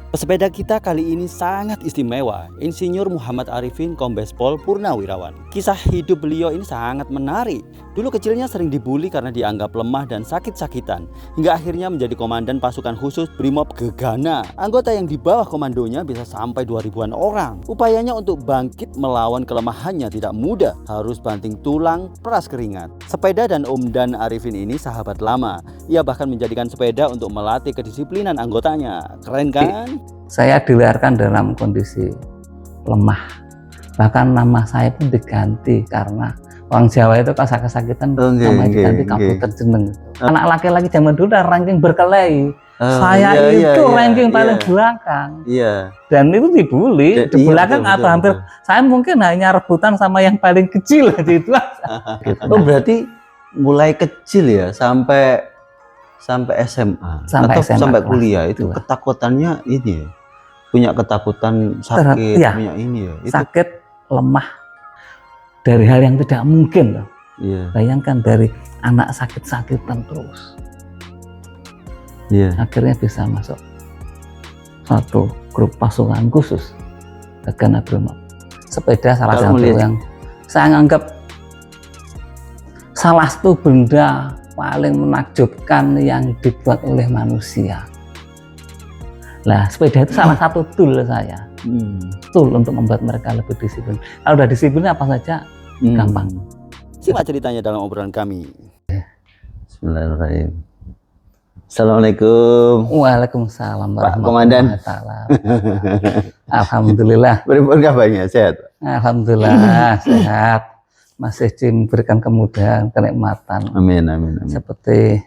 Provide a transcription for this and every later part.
Pesepeda kita kali ini sangat istimewa, Insinyur Muhammad Arifin Kombes Pol Purnawirawan. Kisah hidup beliau ini sangat menarik. Dulu kecilnya sering dibully karena dianggap lemah dan sakit-sakitan, hingga akhirnya menjadi komandan pasukan khusus Brimob Gegana. Anggota yang di bawah komandonya bisa sampai 2000-an orang. Upayanya untuk bangkit melawan kelemahannya tidak mudah, harus banting tulang, peras keringat. Sepeda dan Om Dan Arifin ini sahabat lama. Ia bahkan menjadikan sepeda untuk melatih kedisiplinan anggotanya. Keren kan? Saya dilahirkan dalam kondisi lemah, bahkan nama saya pun diganti karena orang Jawa itu kalau kesakitan namanya diganti Kabupaten Jeneng. Anak laki-laki zaman dulu udah ranking berkelahi, saya itu ranking paling belakang, dan itu dibully di belakang atau hampir saya mungkin hanya rebutan sama yang paling kecil gitu. Oh berarti mulai kecil ya sampai SMA atau sampai kuliah itu ketakutannya ini ya, punya ketakutan sakit, punya ini ya, itu sakit, lemah dari hal yang tidak mungkin loh. Bayangkan dari anak sakit-sakitan terus, akhirnya bisa masuk satu grup pasukan khusus Gegana Brimob. Sepeda salah satu yang saya anggap salah satu benda paling menakjubkan yang dibuat oleh manusia. Nah, sepeda itu salah satu tool saya, tool untuk membuat mereka lebih disiplin. Kalau udah disiplin apa saja gampang. Simak ceritanya dalam obrolan kami. Bismillahirrahmanirrahim. Assalamualaikum. Waalaikumsalam Pak Komandan. Alhamdulillah. Bagaimana kabarnya? Sehat? Alhamdulillah sehat. Masih diberikan kemudahan, kenikmatan. Amin, amin, amin. Seperti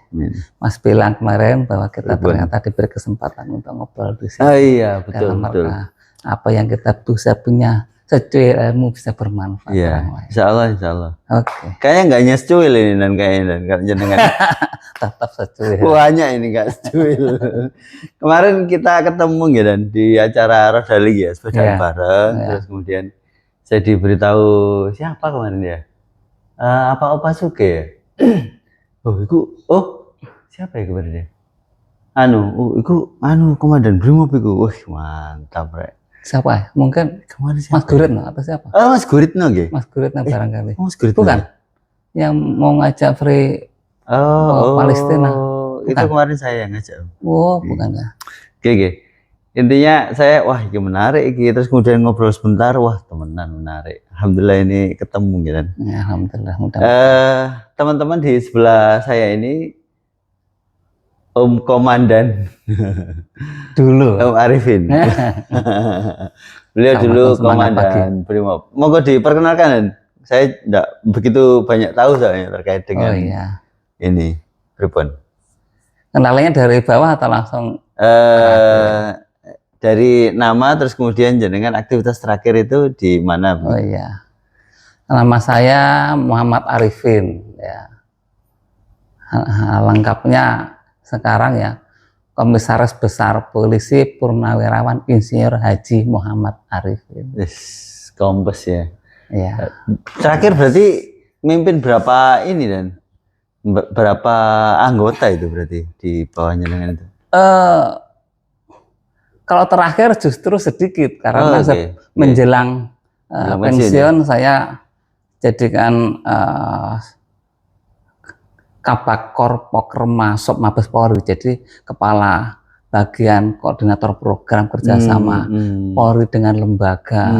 Mas bilang kemarin bahwa kita ternyata diberi kesempatan untuk ngobrol di sini. Oh iya, betul, betul. Apa yang kita bisa punya secuil ilmu bisa bermanfaat. Iya, insya Allah, insya Allah. Oke. Kayaknya nggak nyecuil ini dan kayaknya dan jenengan. Tetap secuil. Banyak ini nggak secuil. Kemarin kita ketemu ya dan di acara Rodali ya, sepeda bareng, terus kemudian saya diberitahu siapa kemarin ya, apa Opa Suge ya? Siapa ya kemarin ya? Komandan Brimob itu, wah mantap rek. Siapa ya? Mungkin kemarin siapa? Mas Guritno atau siapa? Oh Mas Guritno gitu. Mas Guritno barangkali. Mas Guritno. Bukan? Yang mau ngajak free Palestina. Bukan. Itu kemarin saya yang ngajak. Oh bukan ya? Oke. Intinya saya wah ini menarik gitu, terus kemudian ngobrol sebentar, wah temenan menarik. Alhamdulillah ini ketemu gitu kan. Ya, alhamdulillah. Teman-teman di sebelah saya ini Om Komandan dulu Om Arifin. Beliau dulu Komandan Brimob. Monggo diperkenalkan, saya tidak begitu banyak tahu soalnya terkait dengan ini Pripon. Kenalnya dari bawah atau langsung? Dari nama terus kemudian jenengan aktivitas terakhir itu di mana? Oh iya, nama saya Muhammad Arifin ya. Lengkapnya sekarang ya Komisaris Besar Polisi Purnawirawan Insinyur Haji Muhammad Arifin. Kombes ya. Iya. Terakhir berarti mimpin berapa ini dan berapa anggota itu berarti di bawahnya dengan itu? Kalau terakhir justru sedikit karena menjelang pensiun saya jadikan Kabakor Pokerma Sob Mabes Polri, jadi kepala bagian koordinator program kerjasama Polri dengan lembaga,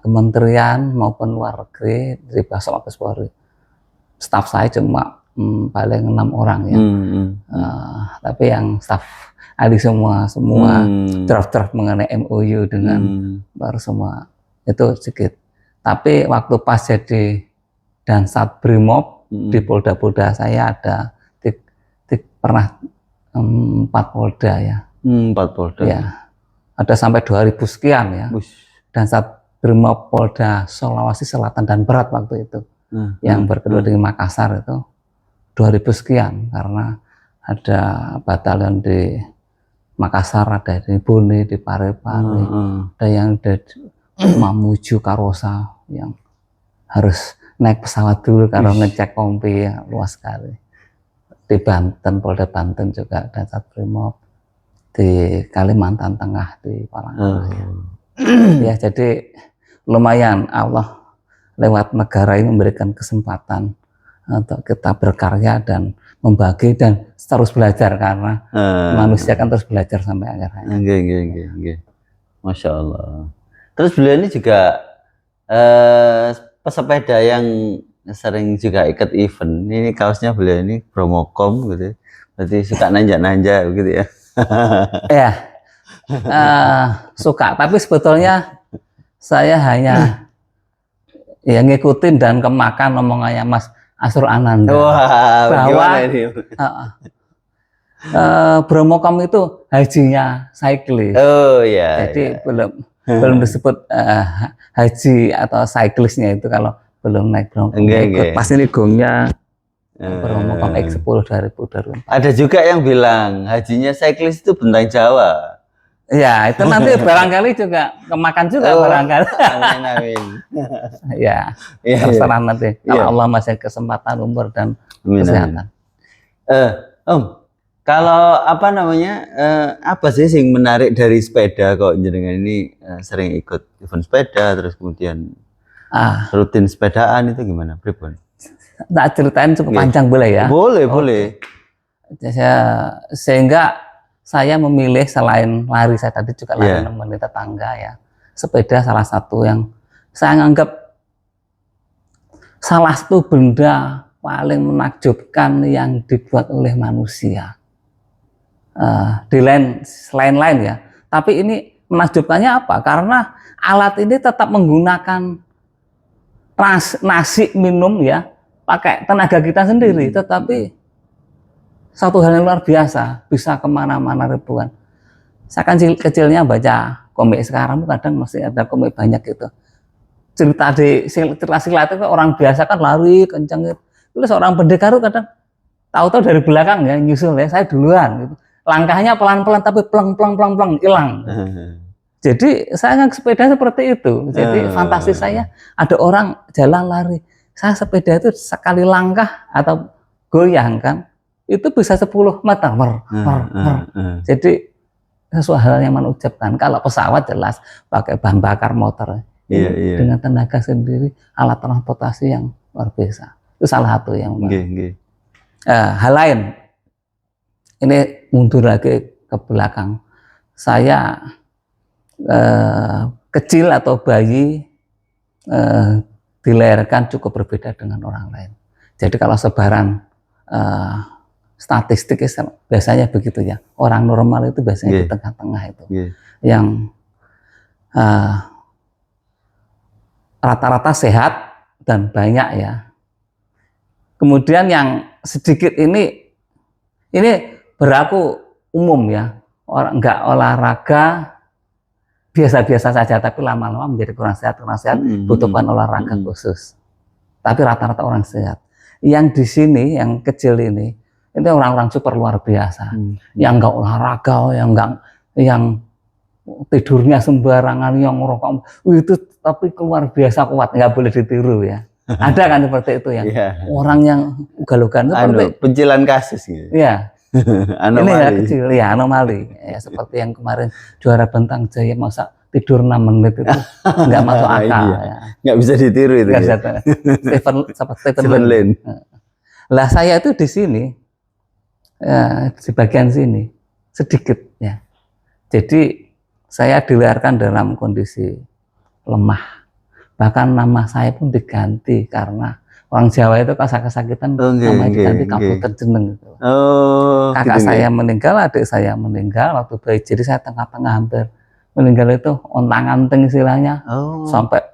kementerian maupun luar negeri dari Sob Mabes Polri. Staf saya cuma paling 6 orang ya, tapi yang staf ahli semua draft mengenai MOU dengan baru semua itu sedikit. Tapi waktu pas jadi Dansat Brimob di Polda-Polda saya ada pernah 4 Polda ya. 4 Polda. Ya. Ada sampai 2000 sekian ya. Dansat Brimob Polda Sulawesi Selatan dan Barat waktu itu. Yang berkedua di Makassar itu 2000 sekian karena ada batalion di Makassar, ada di Bone, di Parepare, ada yang dari Mamuju Karosa yang harus naik pesawat dulu karena ngecek kompi yang luas sekali. Di Banten, Polda Banten juga Dansat Brimob. di Kalimantan Tengah di Palangkaraya. Ya, jadi lumayan Allah lewat negara ini memberikan kesempatan untuk kita berkarya dan membagi dan terus belajar, karena manusia kan terus belajar sampai akhir hayat. Nggih. Masya Allah. Terus beliau ini juga pesepeda yang sering juga ikut event. Ini kaosnya beliau ini Bromocom gitu. Berarti suka nanjak-nanjak begitu ya. Ya, suka. Tapi sebetulnya saya hanya ya ngikutin dan kemakan omongannya Mas Asrul Ananda. Wah, bahwa ini? Bromocom itu hajinya cyclist. Oh ya. Jadi belum disebut haji atau cyclistnya itu kalau belum naik Bromocom. Pas ini gongnya Bromocom X10 2024. Ada juga yang bilang hajinya cyclist itu bentang Jawa. Ya, itu nanti barangkali juga kemakan juga barangkali. Amin. Ya, terserah nanti. Kalau Allah masih kesempatan, umur dan kesehatan. Om, kalau apa namanya, apa sih yang menarik dari sepeda kok jenengan ini sering ikut event sepeda, terus kemudian rutin sepedaan itu gimana, Pripun? Tak ceritain cukup panjang boleh ya? Boleh. Sehingga saya memilih selain lari, saya tadi juga lari nemenin tetangga ya. Sepeda salah satu yang saya anggap salah satu benda paling menakjubkan yang dibuat oleh manusia. Selain lain ya. Tapi ini menakjubkannya apa? Karena alat ini tetap menggunakan nasi minum ya, pakai tenaga kita sendiri, tetapi satu hal yang luar biasa, bisa kemana-mana ribuan. Saya kan kecilnya baca komik, sekarang kadang masih ada komik banyak gitu. Cerita silat itu orang biasa kan lari kencang gitu. Terus seorang pendekar itu kadang tahu-tahu dari belakang ya nyusul ya, saya duluan gitu. Langkahnya pelan-pelan tapi pleng hilang. Jadi saya naik sepeda seperti itu. Jadi fantasi saya ada orang jalan lari, saya sepeda itu sekali langkah atau goyang kan, itu bisa 10 meter. Jadi sesuatu hal yang menakjubkan. Kalau pesawat jelas pakai bahan bakar motor. Dengan tenaga sendiri, alat transportasi yang luar biasa. Itu salah satu yang hal lain. Ini mundur lagi ke belakang. Saya kecil atau bayi dilahirkan cukup berbeda dengan orang lain. Jadi kalau sebaran statistik biasanya begitu ya. Orang normal itu biasanya di tengah-tengah itu. Yang rata-rata sehat dan banyak ya. Kemudian yang sedikit ini berlaku umum ya. Orang enggak olahraga biasa-biasa saja, tapi lama-lama menjadi kurang sehat, butuhkan olahraga khusus. Tapi rata-rata orang sehat. Yang di sini, yang kecil ini orang-orang super luar biasa. Yang enggak olahraga, yang tidurnya sembarangan, yang ngerokok, itu tapi luar biasa kuat, nggak boleh ditiru ya. Ada kan seperti itu ya. Orang yang ugal-ugalan seperti pencilan kasus gitu. Iya. Ini ya kecil ya, anomali. Ya, seperti yang kemarin juara bentang Jaya masa tidur 6 menit itu nggak masuk akal. Ya. Nggak bisa ditiru itu. Stephen Lin. Lah saya itu di sini, di bagian sini sedikit ya. Jadi saya dilahirkan dalam kondisi lemah. Bahkan nama saya pun diganti karena orang Jawa itu kalau kesakitan namanya diganti Kabupaten Jeneng gitu. Kakak saya meninggal, adik saya meninggal waktu bayi. Jadi saya tengah-tengah hampir meninggal itu ontang-anting istilahnya. Sampai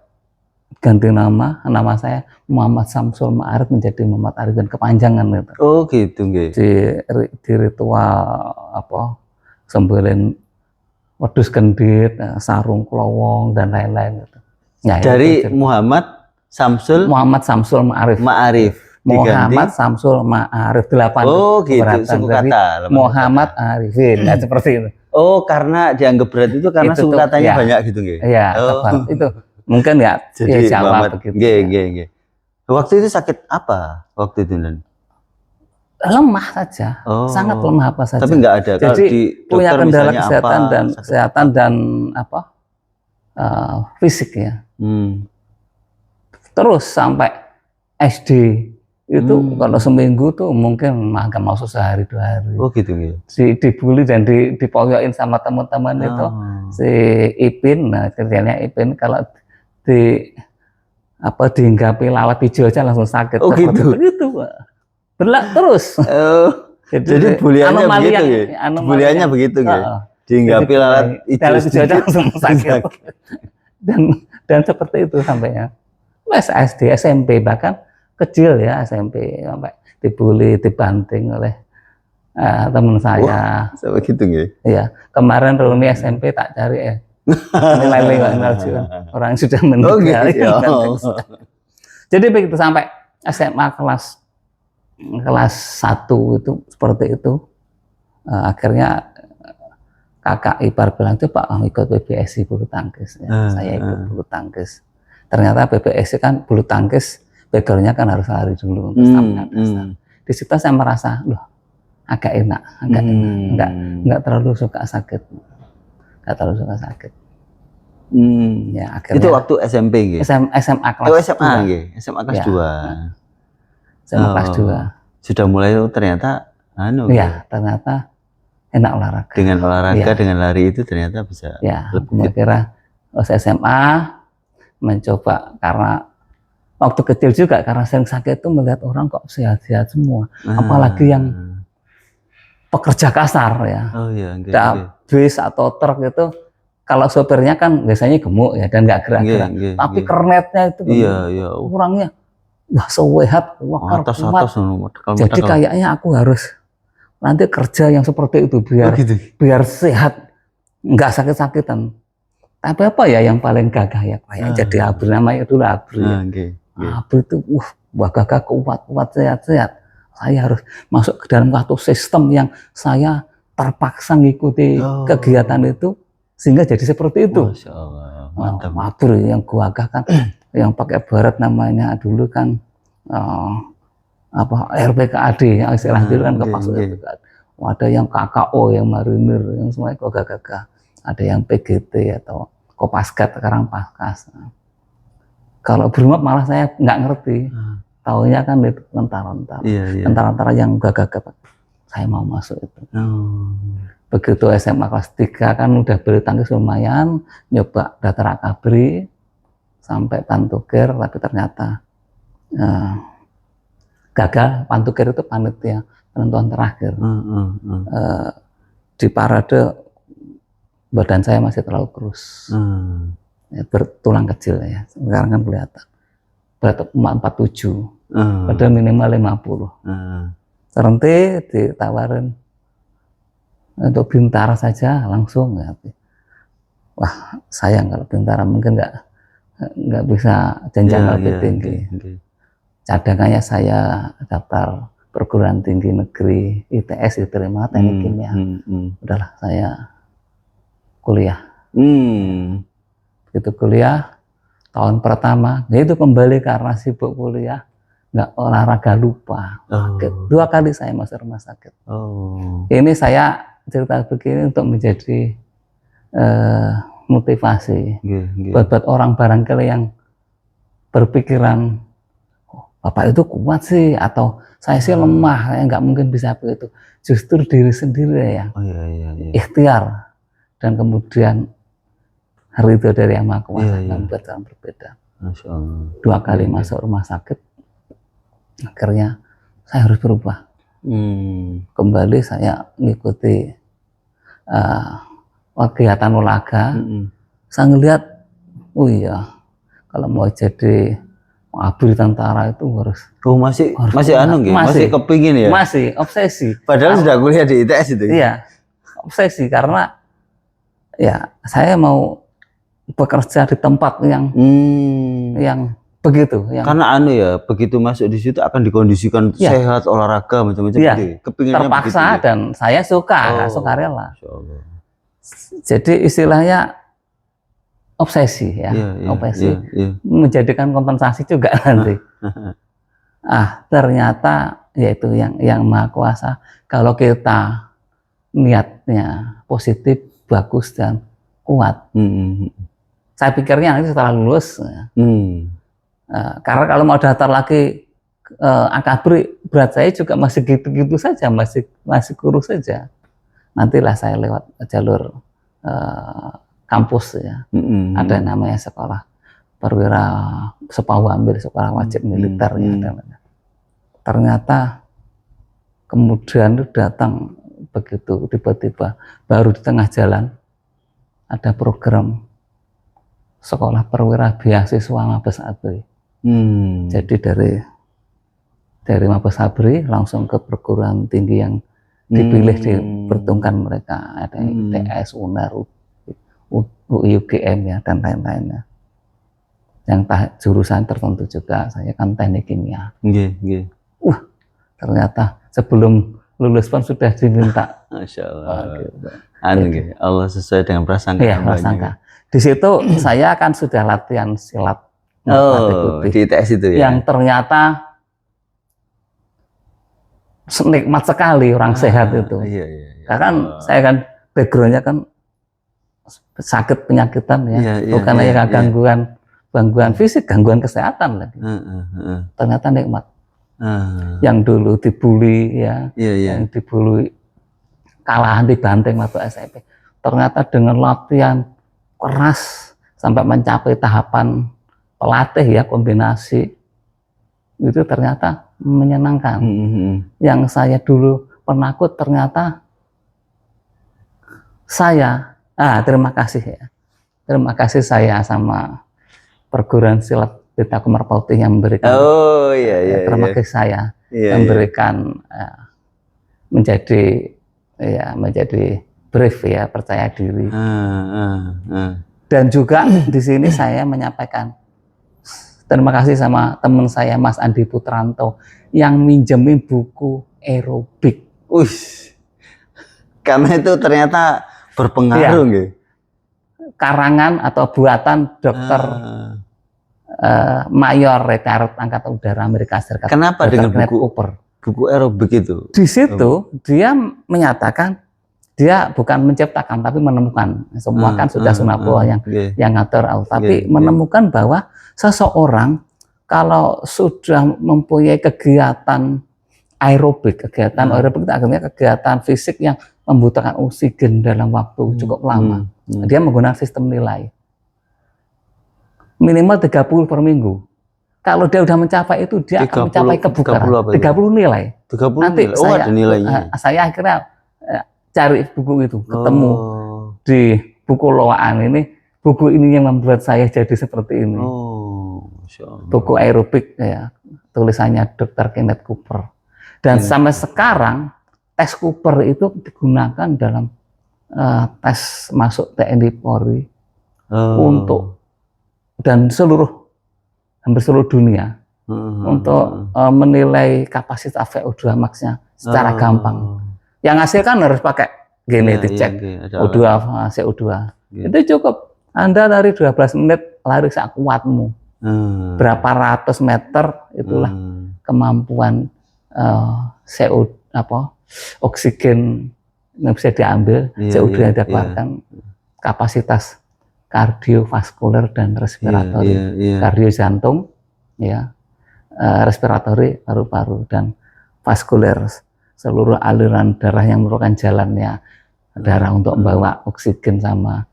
ganti nama saya Muhammad Samsul Ma'arif menjadi Muhammad Arif dan kepanjangan gitu. Gitu nggih. Di ritual sembelih wedhus gendit, sarung klowong dan lain-lain gitu. Ya, dari Muhammad Samsul Ma'arif. Muhammad Samsul Ma'arif 8. Gitu, suku kata. Muhammad Arifin, nah, seperti itu. Karena dianggap berat itu karena suku katanya banyak gitu nggih. Iya, itu mungkin ya. Jadi Jawa begitu. Nggih. Waktu itu sakit apa waktu itu, Nan? lemah saja, Oh. sangat lemah apa saja. Tapi nggak ada. Kalau Jadi di punya dokter kendala misalnya kesehatan apa, dan sakit kesehatan dan apa fisik ya. Terus sampai SD itu kalau seminggu tuh mungkin nggak masuk sehari 2 hari. Oh gitu ya. Dibully dan dipoyokin sama teman-teman itu si Ipin. Nah kerjanya Ipin kalau dihinggapi lalat hijau aja langsung sakit. Oh gitu. Begitu berlak terus. Jadi buliannya begitu ya. Buliannya begitu ya. Dihinggapi lalat hijau aja langsung sakit. dan seperti itu sampainya. SD, SMP bahkan kecil ya SMP sampai dibully, dibanting oleh teman saya. Sama gitu ya. Iya, kemarin reuni SMP tak cari nilai orang yang sudah meninggal. Jadi begitu sampai SMA kelas 1 itu seperti itu. Akhirnya kakak ipar bilang coba ikut PBSI bulu tangkis. Saya ikut bulu tangkis. Ternyata PBSI kan bulu tangkis, backgroundnya kan harus lari dulu untuk stamina dasar. Di situ saya merasa, loh, agak enak, nggak terlalu suka sakit, Ya, akhirnya, itu waktu SMP gitu. SMA kelas SMA gitu. SMA kelas 2. SMA kelas 2. Sudah mulai ternyata ya, ternyata enak olahraga. Dengan olahraga, dengan lari itu ternyata bisa lebih kira SMA mencoba karena waktu kecil juga karena sering sakit itu melihat orang kok sehat-sehat semua, apalagi yang pekerja kasar ya, bis atau truk itu kalau sopirnya kan biasanya gemuk ya dan nggak gerak-gerak, tapi kernetnya itu orangnya wah sehat, wakar kuat. Jadi kayaknya aku harus nanti kerja yang seperti itu biar sehat, nggak sakit-sakitan. Tapi apa ya yang paling gagah ya kayak jadi ABRI, namanya dulu ABRI. ABRI itu wah gagah, kuat sehat. Saya harus masuk ke dalam satu sistem yang saya terpaksa ngikuti kegiatan itu sehingga jadi seperti itu. Masya Allah, mantap. ABRI yang gagah kan yang pakai baret namanya dulu kan RPKAD yang istilah dulu kan kepasuk RPKAD. Ada yang KKO, yang marinir, yang semuanya gagah-gagah. Ada yang PGT atau Kopasgat, sekarang Paskas. Kalau BRIMOB malah saya nggak ngerti. Taunya kan itu tentara-tentara yang gagah-gagah. Saya mau masuk itu. Begitu SMA kelas 3 kan udah bulu tangkis lumayan, nyoba daftar AKABRI sampai Pantukir, tapi ternyata gagal. Pantukir itu panitia penentuan terakhir. Di parade badan saya masih terlalu kurus, bertulang kecil ya. Sekarang kan kelihatan. Berat 47, padahal minimal 50. Terhenti, ditawarin untuk Bintara saja langsung. Ya. Wah sayang kalau Bintara mungkin nggak bisa jenjang lebih tinggi. Cadangannya saya daftar perguruan tinggi negeri ITS, diterima teknik kimia. Udahlah saya kuliah. Begitu kuliah tahun pertama, itu kembali karena sibuk kuliah, nggak olahraga, lupa. 2 kali saya masuk rumah sakit. Ini saya cerita begini untuk menjadi motivasi buat orang barangkali yang berpikiran Bapak itu kuat sih atau saya sih lemah, saya nggak mungkin bisa begitu. Justru diri sendiri yang ikhtiar. Dan kemudian ridho dari Yang Maha Kuasa membuat orang berbeda. 2 kali masuk rumah sakit, akhirnya saya harus berubah. Kembali saya mengikuti kegiatan olahraga. Saya ngelihat, oh iya, kalau mau jadi ABRI tentara itu harus masih kepingin ya? Masih obsesi. Padahal sudah kuliah di ITS itu. Iya, obsesi karena ya saya mau bekerja di tempat yang begitu. Karena begitu masuk di situ akan dikondisikan sehat, olahraga macam-macam gitu. Kepinginnya terpaksa begitu, dan saya sukarela. Jadi istilahnya obsesi ya, obsesi menjadikan kompensasi juga nanti. Ternyata yaitu yang Maha Kuasa. Kalau kita niatnya positif, bagus dan kuat, saya pikirnya nanti setelah lulus, karena kalau mau daftar lagi akabri, berat saya juga masih gitu-gitu saja, masih kurus saja. Nantilah saya lewat jalur kampus ya, ada namanya sekolah perwira Sepawambil, sekolah wajib militer ya. Ternyata kemudian datang begitu tiba-tiba, baru di tengah jalan ada program sekolah perwira beasiswa Mabes ABRI. Jadi dari Mabes ABRI langsung ke perguruan tinggi yang dipilih, diperhitungkan mereka, ada ITS, UNER, UGM ya, dan lain-lainnya. Yang jurusan tertentu juga, saya kan teknik kimia. Ternyata sebelum lulus pun sudah diminta. Masya Allah. Gitu. Allah sesuai dengan prasangka. Iya, prasangka. Di situ saya kan sudah latihan silat. Di ITS itu ya. Yang ternyata nikmat sekali orang sehat itu. Iya. Karena kan saya kan backgroundnya kan sakit penyakitan ya, bukan hanya gangguan fisik, gangguan kesehatan lagi. Ternyata nikmat. Yang dulu dibully ya, yang dibully kalahan dibanting waktu SMP. Ternyata dengan latihan keras sampai mencapai tahapan pelatih ya, kombinasi itu ternyata menyenangkan. Yang saya dulu penakut, ternyata saya terima kasih saya sama perguruan silat Beta Kumar Putih yang memberikan terima kasih saya memberikan menjadi brave ya, percaya diri. Dan juga di sini saya menyampaikan terima kasih sama teman saya Mas Andi Putranto yang minjemin buku aerobik. Karena itu ternyata berpengaruh gitu. Karangan atau buatan Dokter Mayor retired Angkatan Udara Amerika Serikat. Kenapa Dr. dengan buku aerobik itu? Di situ dia menyatakan dia bukan menciptakan tapi menemukan. Semua kan sudah Sunapolo yang ngatur, tapi menemukan bahwa seseorang kalau sudah mempunyai kegiatan aerobik itu akhirnya kegiatan fisik yang membutuhkan oksigen dalam waktu cukup lama. Dia menggunakan sistem nilai. Minimal 30 per minggu. Kalau dia udah mencapai itu, dia akan mencapai kebugaran. 30 nilai. 30 nanti nilai. Ada nilainya. Saya akhirnya cari buku itu, ketemu di buku Loaan ini. Buku ini yang membuat saya jadi seperti ini. Buku aerobik ya, tulisannya Dr. Kenneth Cooper. Dan sampai sekarang tes Cooper itu digunakan dalam tes masuk TNI Polri untuk dan hampir seluruh dunia untuk menilai kapasitas VO2 max-nya secara gampang. Yang hasil kan harus pakai genetik cek O2, CO2. Itu cukup. Anda lari 12 menit, lari sekuatmu. Berapa ratus meter itulah kemampuan oksigen yang bisa diambil, CO2 yang dikeluarkan, kapasitas kardiovaskuler dan respiratori, kardio jantung, ya, respiratori paru-paru dan vaskuler, seluruh aliran darah yang merupakan jalannya darah untuk membawa oksigen sama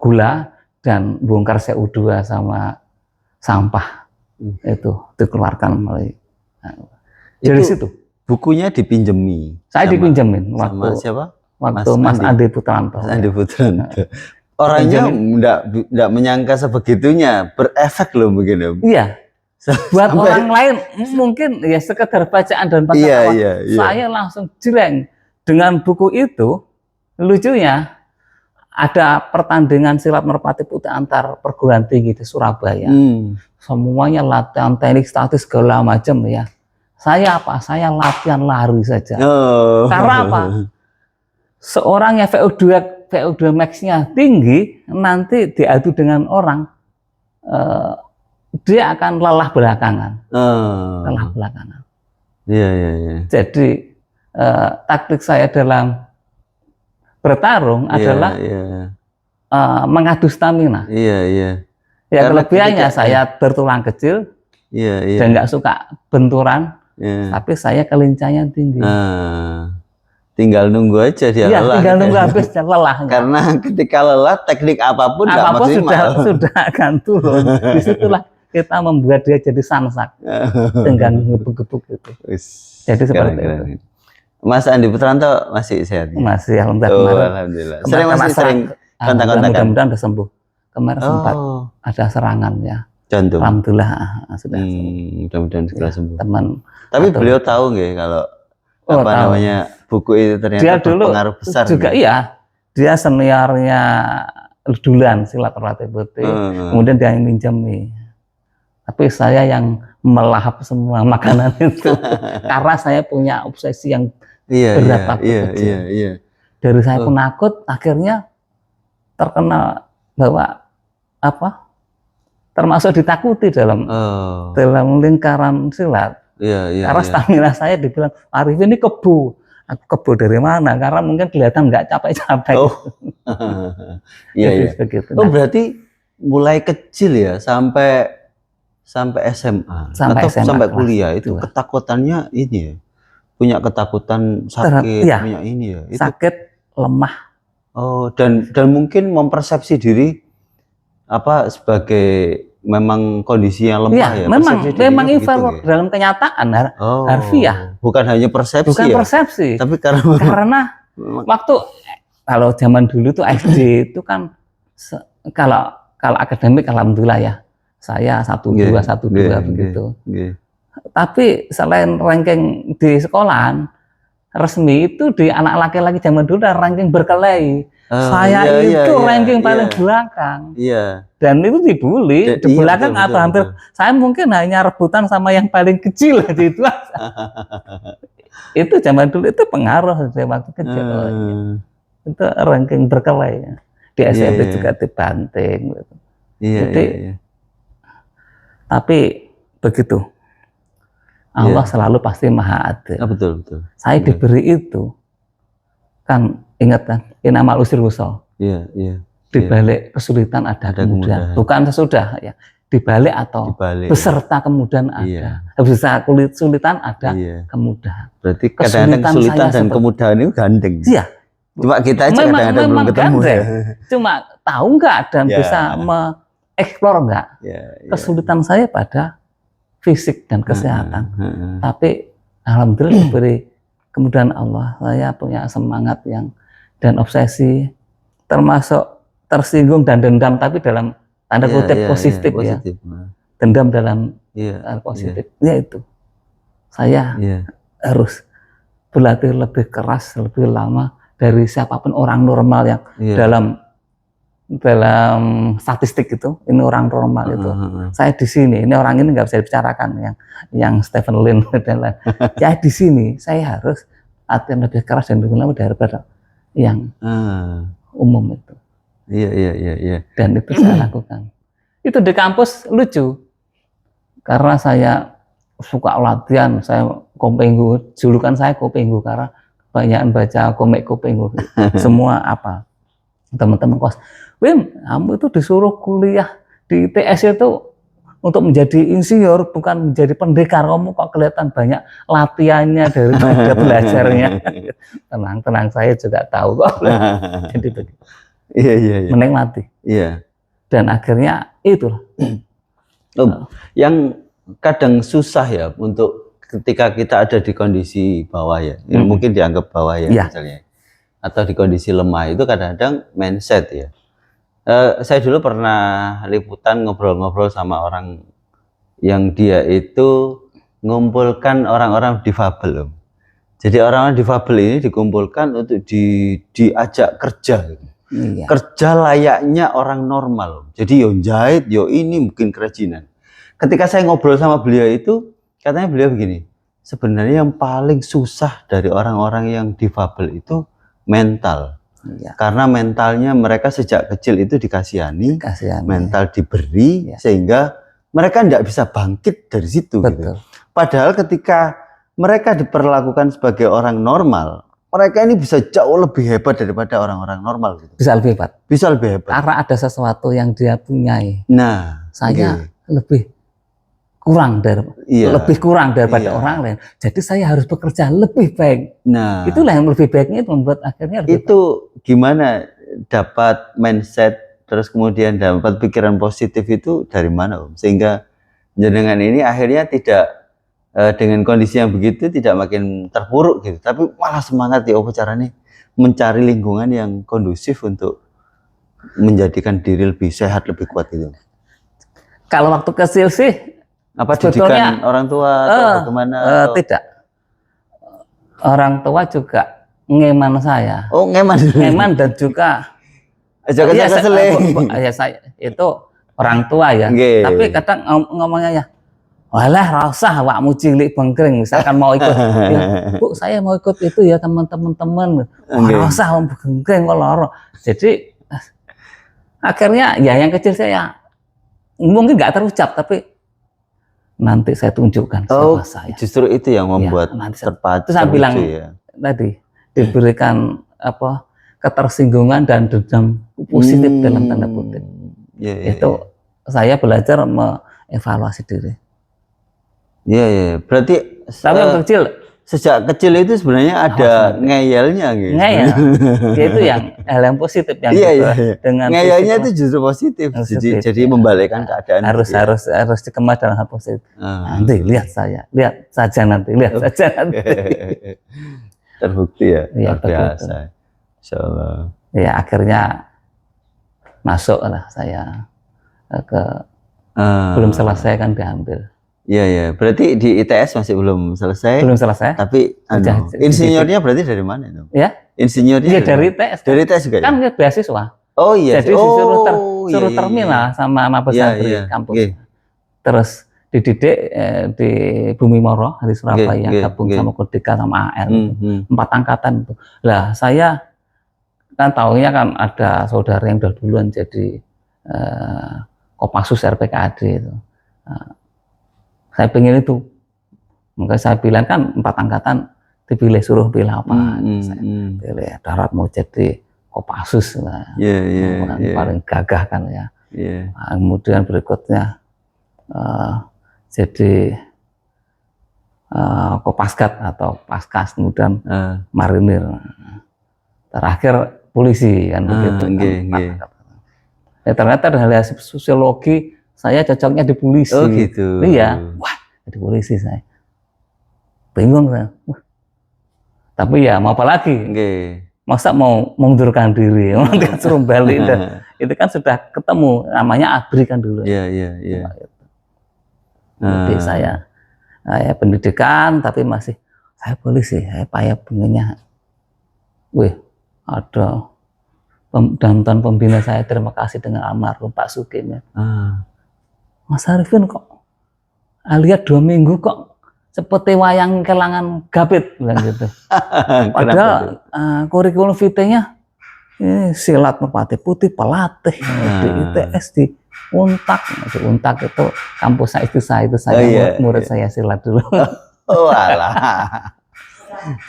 gula dan bongkar CO2 sama sampah itu dikeluarkan melalui. Dari situ bukunya dipinjemi. Saya dipinjemin sama siapa? Waktu Mas Andi Putranto. Mas Andi Putranto. Orangnya enggak menyangka sebegitunya, berefek loh begini. Iya. Buat orang lain mungkin ya sekedar bacaan dan pengetahuan. Saya langsung jreng dengan buku itu. Lucunya ada pertandingan silat merpati putih antar perguruan tinggi di Surabaya. Semuanya latihan teknik statis segala macam ya. Saya latihan lari saja. Karena apa? Seorang yang VO2 max-nya tinggi, nanti diadu dengan orang, dia akan lelah belakangan. Iya, iya, iya. Jadi taktik saya dalam bertarung adalah mengadu stamina. Iya, iya. Ya kelebihannya saya bertulang kecil, dan nggak suka benturan, tapi saya kelincahnya tinggi. Tinggal nunggu aja dia lelah. Tinggal nunggu habis lelah. Karena ketika lelah, teknik apapun nggak maksimal. sudah akan turun. Disitulah kita membuat dia jadi samsak, tinggal gebuk-gebuk gitu. Jadi seperti itu. Mas Andi Putranto masih sehat? Masih, alhamdulillah. Alhamdulillah. Sering kontak-kontakan. Mudah-mudahan udah sembuh. Kemarin sempat ada serangan ya. Jantung. Alhamdulillah sudah. Mudah-mudahan segera sembuh. Teman. Tapi beliau tahu nggak kalau namanya buku itu ternyata dia dulu berpengaruh besar juga gitu? Iya, dia seniornya Dulan Silat Ratih Putih, kemudian dia yang minjemi, tapi saya yang melahap semua makanan itu karena saya punya obsesi yang berat waktu kecil. Dari saya penakut akhirnya terkenal bahwa termasuk ditakuti dalam lingkaran silat. Karena stamina saya dibilang, Arifin ini kebo. Aku kebo dari mana? Karena mungkin kelihatan nggak capek-capek. Begitu. Berarti mulai kecil ya sampai SMA atau sampai kuliah itu ketakutannya ini ya, punya ketakutan sakit, punya ini ya. Itu. Sakit, lemah. Dan mungkin mempersepsi diri sebagai memang kondisi yang lemah ya. Memang inferior dalam kenyataan harfiah. Bukan hanya persepsi. Bukan persepsi. Tapi karena waktu kalau zaman dulu tuh SD itu kan kalau akademik alhamdulillah ya. Saya 1-2 begitu. Tapi selain ranking di sekolahan resmi itu di anak laki-laki zaman dulu ada ranking berkelahi. Saya itu ranking paling belakang. Dan itu dibully di belakang atau hampir saya mungkin hanya rebutan sama yang paling kecil itu. Itu zaman dulu itu pengaruh dari waktu kecil. Itu ranking berkelahi. Di SMP juga dibanting. Jadi tapi begitu. Allah selalu pasti maha adil. Betul. Saya diberi itu kan, ingat kan, inamal usri yusra. Di balik kesulitan ada kemudahan. Bukan sesudah ya. Di balik atau beserta kemudahan ada. Beserta kesulitan ada kemudahan. Berarti kadang-kadang kesulitan dan kemudahan itu gandeng. Iya. Cuma kita aja kadang-kadang belum ketemu. Cuma tahu nggak dan bisa mengeksplor nggak. Kesulitan saya pada fisik dan kesehatan. Tapi alhamdulillah diberi kemudahan Allah, saya punya semangat dan obsesi, termasuk tersinggung dan dendam, tapi dalam tanda kutip positif ya. Dendam dalam positif. Yaitu saya harus berlatih lebih keras, lebih lama dari siapapun orang normal yang dalam statistik itu, ini orang normal itu. Saya di sini, ini orang ini nggak bisa dibicarakan yang Stephen Lin dan lain. Ya di sini saya harus latihan lebih keras dan lebih lama daripada yang umum itu. Iya. Dan itu saya lakukan. Itu di kampus lucu, karena saya suka latihan, saya Kopenggu, julukan saya Kopenggu karena banyak baca komik Kopenggu. Semua teman-teman kos, Wim, kamu itu disuruh kuliah di ITS itu untuk menjadi insinyur, bukan menjadi pendekar. Kamu kok kelihatan banyak latihannya daripada belajarnya. Tenang, saya juga tahu kok. Jadi begitu. Iya. Menikmati. Iya. Dan akhirnya itu. Yang kadang susah ya untuk ketika kita ada di kondisi bawah ya, mungkin dianggap bawah ya misalnya, atau di kondisi lemah itu kadang-kadang mindset ya. Saya dulu pernah liputan ngobrol-ngobrol sama orang yang dia itu ngumpulkan orang-orang difabel. Jadi orang-orang difabel ini dikumpulkan untuk diajak kerja. Kerja layaknya orang normal. Jadi yo jahit, yo ini mungkin kerajinan. Ketika saya ngobrol sama beliau itu, katanya beliau begini, sebenarnya yang paling susah dari orang-orang yang difabel itu mental. Karena mentalnya mereka sejak kecil itu dikasihani, mental diberi, sehingga mereka tidak bisa bangkit dari situ. Gitu. Padahal ketika mereka diperlakukan sebagai orang normal, mereka ini bisa jauh lebih hebat daripada orang-orang normal gitu. Bisa lebih hebat. Bisa lebih hebat. Karena ada sesuatu yang dia punyai. Nah, saya lebih kurang lebih kurang daripada orang lain. Jadi saya harus bekerja lebih baik. Nah, itulah yang lebih baiknya itu membuat akhirnya itu gimana dapat mindset terus kemudian dapat pikiran positif itu dari mana Om? Sehingga jenengan ini akhirnya tidak dengan kondisi yang begitu tidak makin terpuruk gitu, tapi malah semangat ya apa caranya mencari lingkungan yang kondusif untuk menjadikan diri lebih sehat, lebih kuat gitu. Kalau waktu kecil sih apa didikan orang tua atau bagaimana? Tidak. Orang tua juga ngeman saya. Oh, ngeman dan juga saya itu orang tua ya. Okay. Tapi kadang ngomongnya ya, walah rasah awakmu cilik bengkring, misalkan mau ikut. Ya, Bu, saya mau ikut itu ya teman-teman. Rasah bengkring kok loro. Jadi akhirnya ya yang kecil saya mungkin nggak terucap, tapi nanti saya tunjukkan siapa saya. Justru itu yang membuat terpacu. Itu saya bilang tadi diberikan ketersinggungan dan dendam positif dalam tanda kutip. Itu saya belajar mengevaluasi diri. Iya. Berarti tapi yang kecil sejak kecil itu sebenarnya ada ngeyelnya gitu. Ngeyel. Itu yang hal yang positif yang dengan ngeyelnya itu justru positif. Jadi membalikkan keadaan. Harus dikemas dalam hal positif. Nanti lihat saja nanti. Terbukti ya. Luar biasa. Insyaallah. Ya akhirnya masuklah saya ke belum selesai kan diambil. Iya. Berarti di ITS masih belum selesai. Belum selesai. Tapi insinyurnya berarti dari mana itu? Ya. Insinyurnya dari ITS. Dari ITS juga. Kan beasiswa. Oh iya. Jadi suruh terminal sama Mabes Santri kampus. Terus dididik di Bumi Moro di Surabaya, gabung sama Kodika sama AR. 4 angkatan itu. Lah saya kan taunya kan ada saudara yang udah duluan jadi Kopassus RPKAD itu. Saya pengen itu, maka saya bilang kan 4 angkatan dipilih, suruh pilih apa? Saya pilih darat mau jadi Kopassus lah, paling gagah kan ya. Nah, kemudian berikutnya jadi Kopasgat atau Paskas, kemudian marinir, terakhir polisi kan begitu. Ya, ternyata dari hasil sosiologi saya cocoknya di polisi. Oh gitu. Iya, wah jadi polisi saya. Bingung saya. Wah. Tapi ya mau apa lagi? Masa mau mengundurkan diri, suruh balik. Itu kan sudah ketemu, namanya ABRI kan dulu. Iya. Jadi saya pendidikan, tapi masih saya polisi. Saya payah pengennya. Wih, ada dan pembina saya, terima kasih dengan almarhum Pak Sukim ya. Mas Arifin kok lihat 2 minggu kok seperti wayang kelangan gapit bilang gitu. Padahal kurikulum vitae-nya silat merpati putih, pelatih di ITS di Untak. Di Untak itu kampus saya itu saya murid saya silat dulu. Oh alah.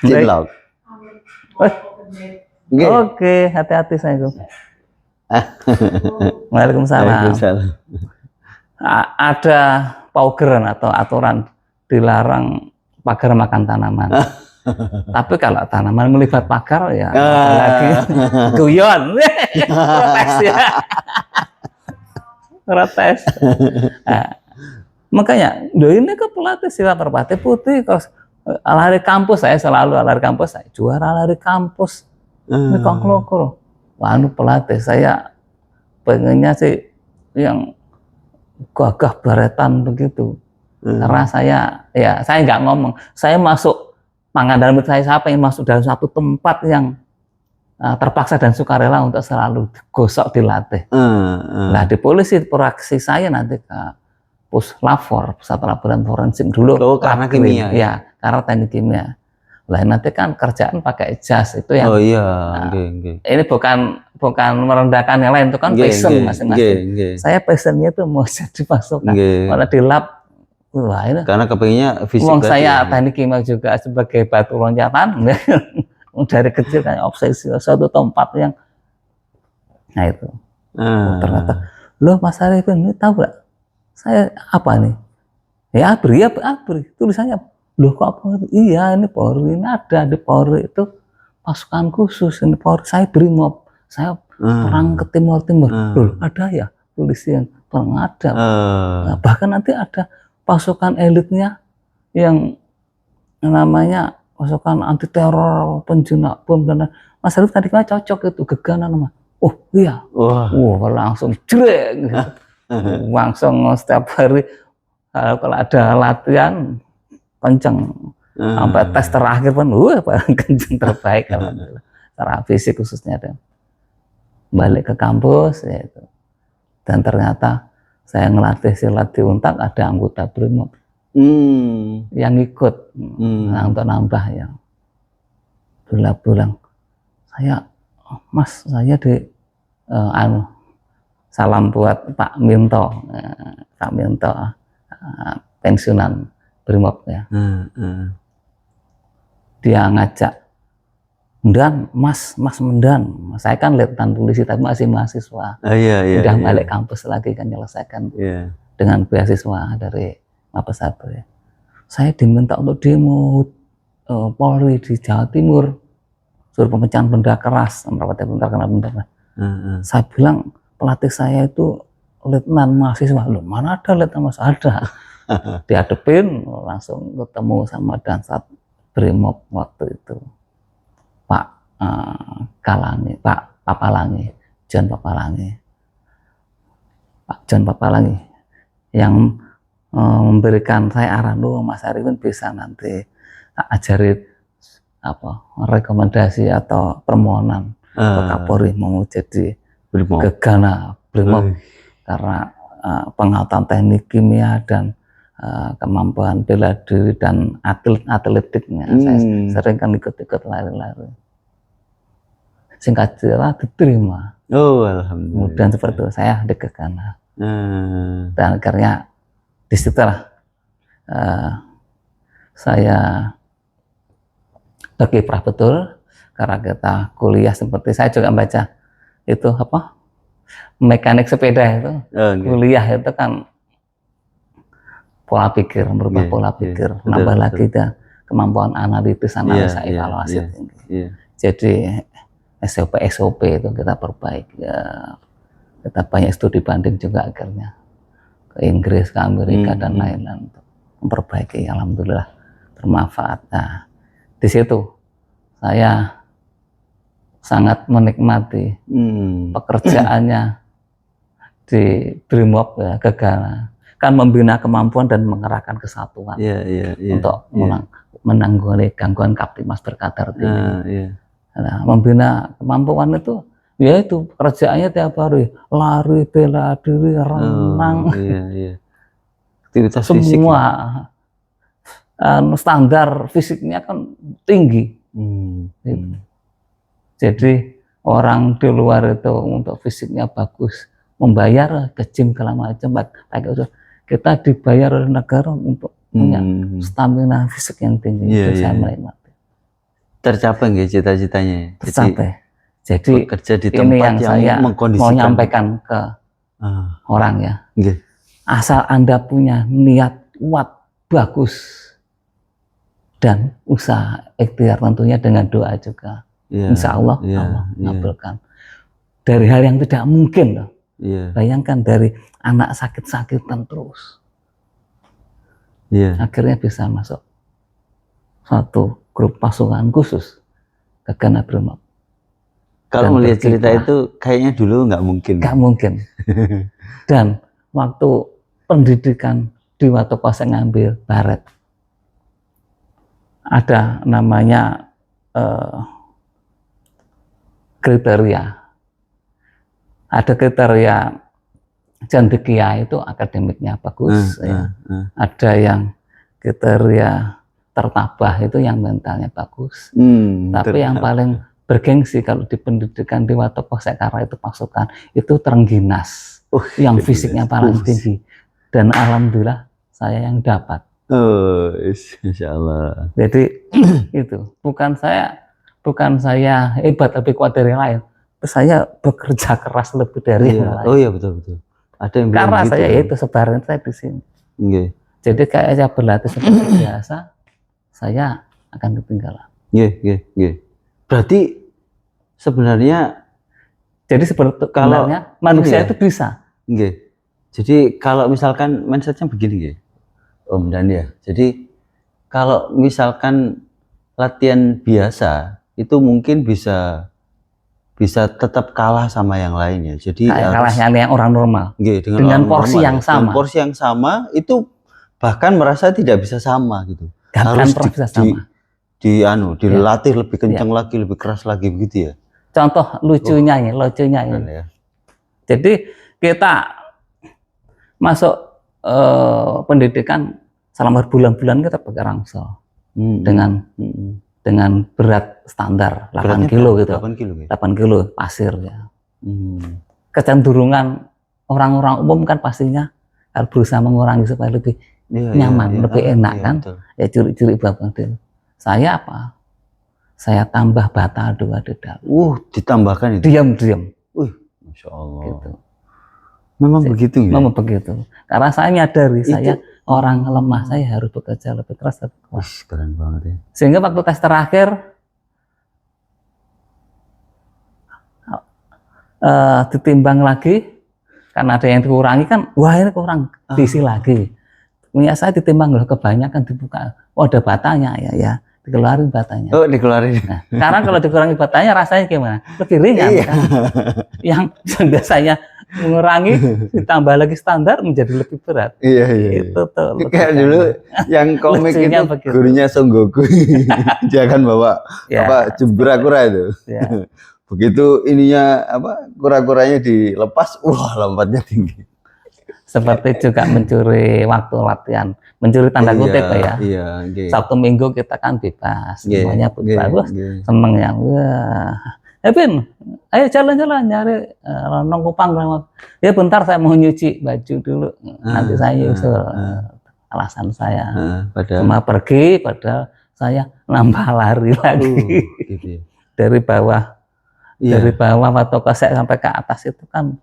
Cilok. Oke, hati-hati saya itu. Waalaikumsalam. Ada paugeran atau aturan dilarang pagar makan tanaman. Tapi kalau tanaman melibat pagar ya lagi guyon. Protes ya. Protes. Makanya, ini ke pelatih silat merpati putih, terus lari kampus saya selalu lari kampus, saya juara lari kampus. Ini kongklokor. Wah, pelatih saya pengennya sih yang gagah baretan begitu. Karena saya nggak ngomong. Saya masuk Pangandaran saya pengen masuk dalam satu tempat yang terpaksa dan sukarela untuk selalu gosok dilatih. Nah di polisi praksi saya nanti ke Puslapfor, Pusat Laboratorium Forensik dulu. Karena kimia. Ya, karena teknik kimia. Lah nanti kan kerjaan pakai jas itu yang. Oh iya. Ini bukan merendahkan yang lain, itu kan passion masing-masing. Saya passionnya itu mau jadi pasukan. Malah di lab Wah, ini karena kepinginnya fisik. uang saya teknik kimia juga sebagai batu loncatan. Dari kecil kan obsesi suatu tempat yang, nah itu. Oh, ternyata, loh Mas Arifin ini tahu gak saya apa nih? Ya ABRI, tulisannya. Loh kok Polri? Iya ini Polri, ini ada di Polri itu pasukan khusus, ini Polri, saya BRIMOB, saya perang ke Timur. Loh ada ya polisi yang perang, ada. Nah, bahkan nanti ada pasukan elitnya yang namanya pasukan anti teror, penjinak bom, dan Mas Arif tadi kan cocok itu Gegana nama. Oh iya, wah langsung jrek gitu. Langsung setiap hari kalau ada latihan kenceng, sampai tes terakhir pun paling kenceng terbaik alhamdulillah. Secara fisik khususnya, dan balik ke kampus ya itu. Dan ternyata saya ngelatih silat di Untak, ada anggota BRIMOB yang ikut untuk nambah ya. Bilang Mas, saya di salam buat Pak Minto, pensiunan BRIMOB ya. Dia ngajak, Mendan, Mas Mendan, saya kan letnan polisi tapi masih mahasiswa. Udah balik kampus lagi kan, menyelesaikan dengan beasiswa dari Mabes Polri. Saya diminta untuk demo Polri di Jawa Timur, suruh pemecahan benda keras, Saya bilang pelatih saya itu letnan mahasiswa. Loh mana ada letnan mahasiswa? Ada. Dihadepin, langsung ketemu sama Dansat BRIMOB waktu itu, Pak John Papalangi yang memberikan saya arahan, Mas Arifin bisa nanti ajari rekomendasi atau permohonan ke Kapolri mau jadi Gegana BRIMOB karena pengetahuan teknik kimia dan kemampuan bela diri dan atletiknya. Saya sering kan ikut lari-lari. Singkat cerita diterima. Alhamdulillah. Kemudian seperti itu saya di Gegana. Dan akhirnya disitulah saya berkiprah betul, karena kita kuliah seperti saya juga baca itu mekanik sepeda itu. Kuliah itu kan pola pikir, merubah pola pikir, nambah lagi kemampuan analitis, analisa, evaluasi tinggi. Jadi SOP itu kita perbaiki, kita banyak studi banding juga akhirnya ke Inggris, ke Amerika dan lain-lain untuk memperbaiki. Alhamdulillah bermanfaat. Nah, di situ saya sangat menikmati pekerjaannya di BRIMOB ya, Gegana. Kan membina kemampuan dan mengerahkan kesatuan untuk menanggulangi gangguan Kaptimas berkadar tinggi. Nah, membina kemampuan itu yaitu kerjaannya tiap hari lari, bela diri, renang, aktivitas semua fisik, standar fisiknya kan tinggi. Gitu. Jadi orang di luar itu untuk fisiknya bagus membayar ke gym segala macam, kita dibayar oleh negara untuk punya stamina fisik yang tinggi. Itu saya menikmati. Tercapai nggak cita-citanya? Tercapai. Jadi bekerja di ini yang saya mau nyampaikan ke orang ya. Asal Anda punya niat kuat, bagus, dan usaha ikhtiar tentunya dengan doa juga. Insya Allah Allah mengabulkan. Dari hal yang tidak mungkin loh. Bayangkan dari anak sakit-sakitan terus, akhirnya bisa masuk satu grup pasukan khusus Gegana BRIMOB. Kalau melihat cerita itu kayaknya dulu nggak mungkin. Nggak mungkin. Dan waktu pendidikan di Watoko saya ngambil baret, ada namanya kriteria. Ada kriteria cendekia itu akademiknya bagus, ada yang kriteria tertabah itu yang mentalnya bagus. Tapi yang paling bergengsi kalau di pendidikan di Watoko Sekara itu pasukan itu Trengginas, yang fisiknya paling tinggi. Dan alhamdulillah saya yang dapat. Oh, insya Allah. Jadi itu bukan saya hebat lebih kuat dari yang lain. Saya bekerja keras lebih dari yang lain. Oh iya betul. Ada yang bilang karena gitu, saya itu sebaran saya di sini. Okay. Jadi kayak saya berlatih seperti biasa, saya akan ketinggalan. Iya. Berarti sebenarnya sebenarnya manusia itu bisa. Jadi kalau misalkan mindsetnya begini, Om Dan ya. Jadi kalau misalkan latihan biasa itu mungkin bisa tetap kalah sama yang lainnya. Jadi kalah yang orang normal. Dengan porsi yang sama. Dengan porsi yang sama itu bahkan merasa tidak bisa sama gitu. Harus dilatih lebih kencang lagi, lebih keras lagi begitu ya. Contoh lucunya ini. Ya. Jadi kita masuk pendidikan selama berbulan-bulan kita pakai rangsel dengan berat standar 8 kilo gitu. 8 kilo pasir ya. Kecenderungan orang-orang umum kan pastinya harus berusaha mengurangi supaya lebih nyaman, lebih enak kan. Betul. Ya curi-curi babang. Saya apa? Saya tambah bata 2 di dalam. Ditambahkan itu. Diam. Masya Allah. Gitu. Memang begitu ya? Memang begitu. Karena saya menyadari saya orang lemah, saya harus bekerja lebih keras, lebih kuat. Keren banget ya. Sehingga waktu tes terakhir ditimbang lagi, karena ada yang dikurangi kan, wah ini kurang, diisi lagi. Punya saya ditimbang loh, kebanyakan dibuka, ada batanya ya. Dikeluarin batanya. Dikeluarin. Nah, sekarang kalau dikurangi batanya rasanya gimana? Lebih ringan kan? Yang biasanya mengurangi ditambah lagi standar menjadi lebih berat. Iya. Itu tuh. Kayak dulu yang komik itu begitu. Gurunya Son Goku. Dia kan bawa kura-kura itu. Ya. Begitu ininya kura-kuranya dilepas, lompatnya tinggi. Seperti juga mencuri waktu latihan, mencuri tanda kutip ya. Sabtu Minggu kita kan bebas, semuanya bagus, seneng yang Pin, ayo jalan-jalan nyari Nong Kupang. Ya bentar saya mau nyuci baju dulu, nanti saya nyusul. Alasan saya cuma pergi, padahal saya nambah lari lagi dari bawah atau sampai ke atas itu kan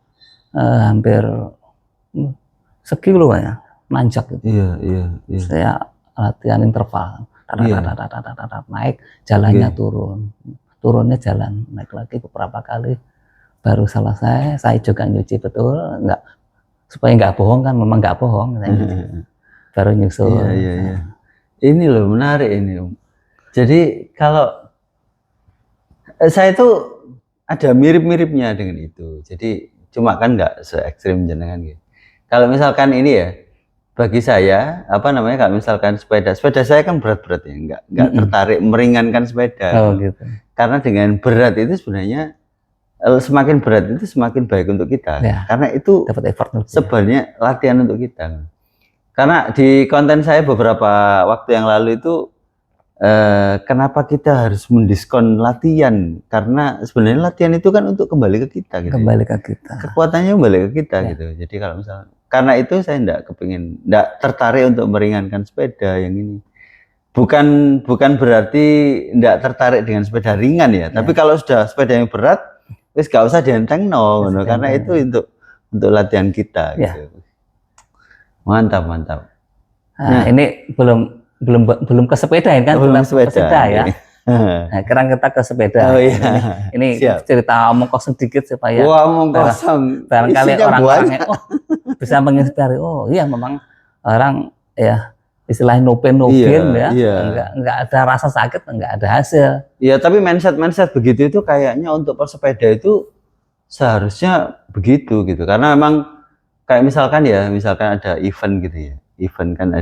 hampir sekilo ya, nanjak gitu. Iya. Saya latihan interval, naik, jalannya turunnya jalan, naik lagi beberapa kali, baru selesai. Saya juga nyuci betul, supaya nggak bohong kan, memang nggak bohong. Baru nyusul. Iya. Ini loh menarik ini, Om. Jadi kalau saya tuh ada mirip-miripnya dengan itu. Jadi cuma kan nggak se ekstrim jenengan gitu. Kalau misalkan ini ya, bagi saya kalau misalkan sepeda saya kan berat-berat ya, nggak tertarik meringankan sepeda. Gitu. Karena dengan berat itu sebenarnya semakin berat itu semakin baik untuk kita. Karena itu dapat effort sebenarnya latihan untuk kita. Karena di konten saya beberapa waktu yang lalu itu kenapa kita harus mendiskon latihan? Karena sebenarnya latihan itu kan untuk kembali ke kita gitu. Kembali ke kita. Kekuatannya kembali ke kita gitu. Jadi kalau misalnya karena itu saya enggak tertarik untuk meringankan sepeda yang ini. Bukan berarti enggak tertarik dengan sepeda ringan ya. Tapi kalau sudah sepeda yang berat, wis gak usah dientengno ngono karena itu untuk latihan kita gitu. Mantap. Nah, ini belum ke sepeda kan? Belum sepeda ya. Nah, sekarang kita ke sepeda. Ini cerita omong kosong sedikit supaya omong kosong. Barangkali orang-orangnya bisa menginspirasi. Iya memang orang ya istilahnya no pain no gain ya. Enggak ada rasa sakit, enggak ada hasil. Iya, tapi mindset begitu itu kayaknya untuk persepeda itu seharusnya begitu gitu. Karena memang kayak misalkan ada event gitu ya. Event kan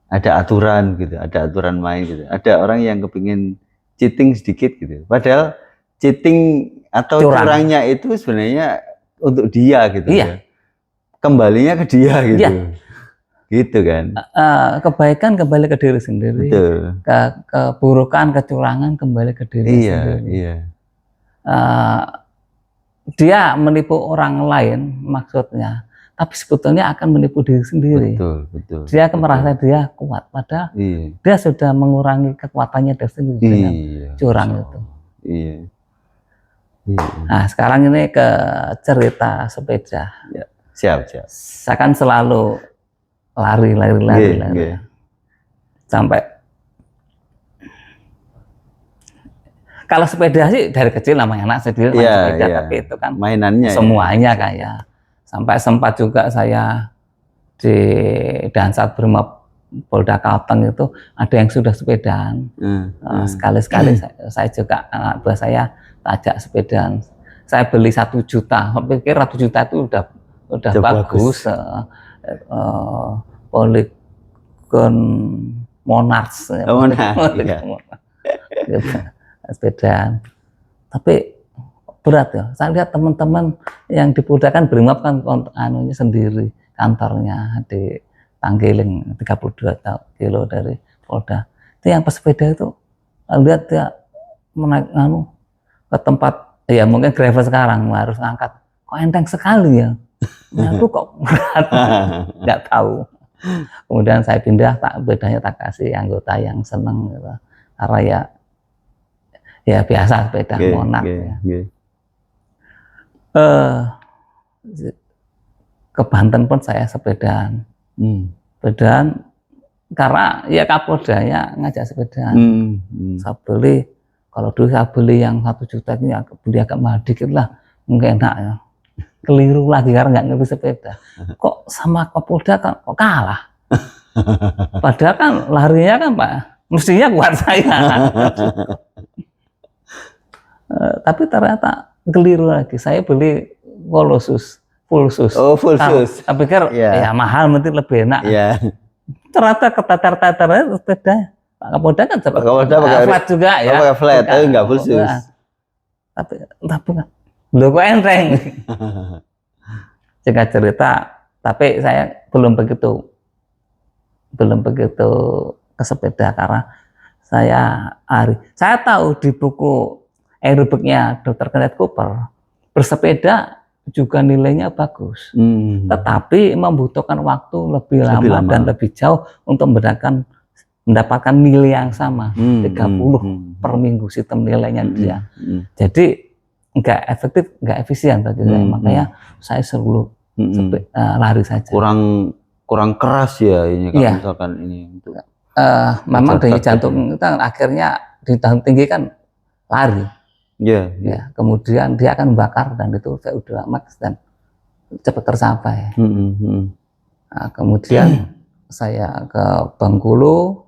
ada aturan gitu, ada aturan main gitu. Ada orang yang kepingin cheating sedikit gitu. Padahal cheating atau curangnya itu sebenarnya untuk dia gitu ya. Kembalinya ke dia gitu. Gitu kan. Kebaikan kembali ke diri sendiri. Betul. Keburukan, kecurangan kembali ke diri sendiri. Iya. Dia menipu orang lain maksudnya tapi sebetulnya akan menipu diri sendiri. Betul. Dia akan merasa dia kuat, padahal dia sudah mengurangi kekuatannya dari sendiri dengan curang itu. Iya. Nah, sekarang ini ke cerita sepeda. Ya. Siap. Saya kan selalu lari. Sampai kalau sepeda sih dari kecil namanya anak sendiri main sepeda, tapi itu kan mainannya semuanya kayak. Sampai sempat juga saya di Dansat Brimob Polda Kalteng itu ada yang sudah sepedaan. Sekali-sekali saya juga anak buah saya ajak sepedaan. Saya beli 1 juta. Saya pikir 1 juta itu udah bagus. Polygon Monarch. Sepedaan. Tapi berat ya. Saya lihat teman-teman yang di Polda kan Brimob kan anunya sendiri, kantornya di Tanggiling 32 kilo dari Polda. Itu yang pesepeda itu lihat dia menaik ke tempat ya mungkin gravel sekarang harus ngangkat. Kok enteng sekali ya. Aku kok berat. Nggak tahu. Kemudian saya pindah, bedanya tak kasih anggota yang seneng gitu. Karena ya biasa sepeda Monarch ya. Ke Banten pun saya sepedaan. Sepedaan karena ya Kapoldanya ngajak sepedaan. Saya beli, kalau dulu saya beli yang 1 juta ini beli agak mahal dikit lah, mungkin enak ya. Keliru lagi karena nggak ngerti sepeda. Kok sama Kapolda kan kok kalah? Padahal kan larinya kan Pak, mestinya kuat saya. Tapi ternyata keliru lagi. Saya beli Colossus, full sus. Oh, full sus. Saya pikir ya mahal, mungkin lebih enak. Ternyata keteter-teter sepeda. Pak Kapolda kan pakai flat juga ya. Pakai flat, tapi nggak full sus. Tapi loh kok enteng. Singkat cerita, tapi saya belum begitu ke sepeda karena saya tahu di buku aerobiknya Dr. Kenneth Cooper, bersepeda juga nilainya bagus, tetapi membutuhkan waktu lebih lama dan lebih jauh untuk mendapatkan nilai yang sama, 30 per minggu sistem nilainya dia. Jadi nggak efektif, nggak efisien bagi saya, makanya saya selalu lari saja. Kurang keras ya ini kalau misalkan ini untuk memang denyut jantung kita akhirnya di tahun tinggi kan lari. Ya, kemudian dia akan membakar dan itu VO2 max dan cepat tercapai. Nah, kemudian saya ke Bengkulu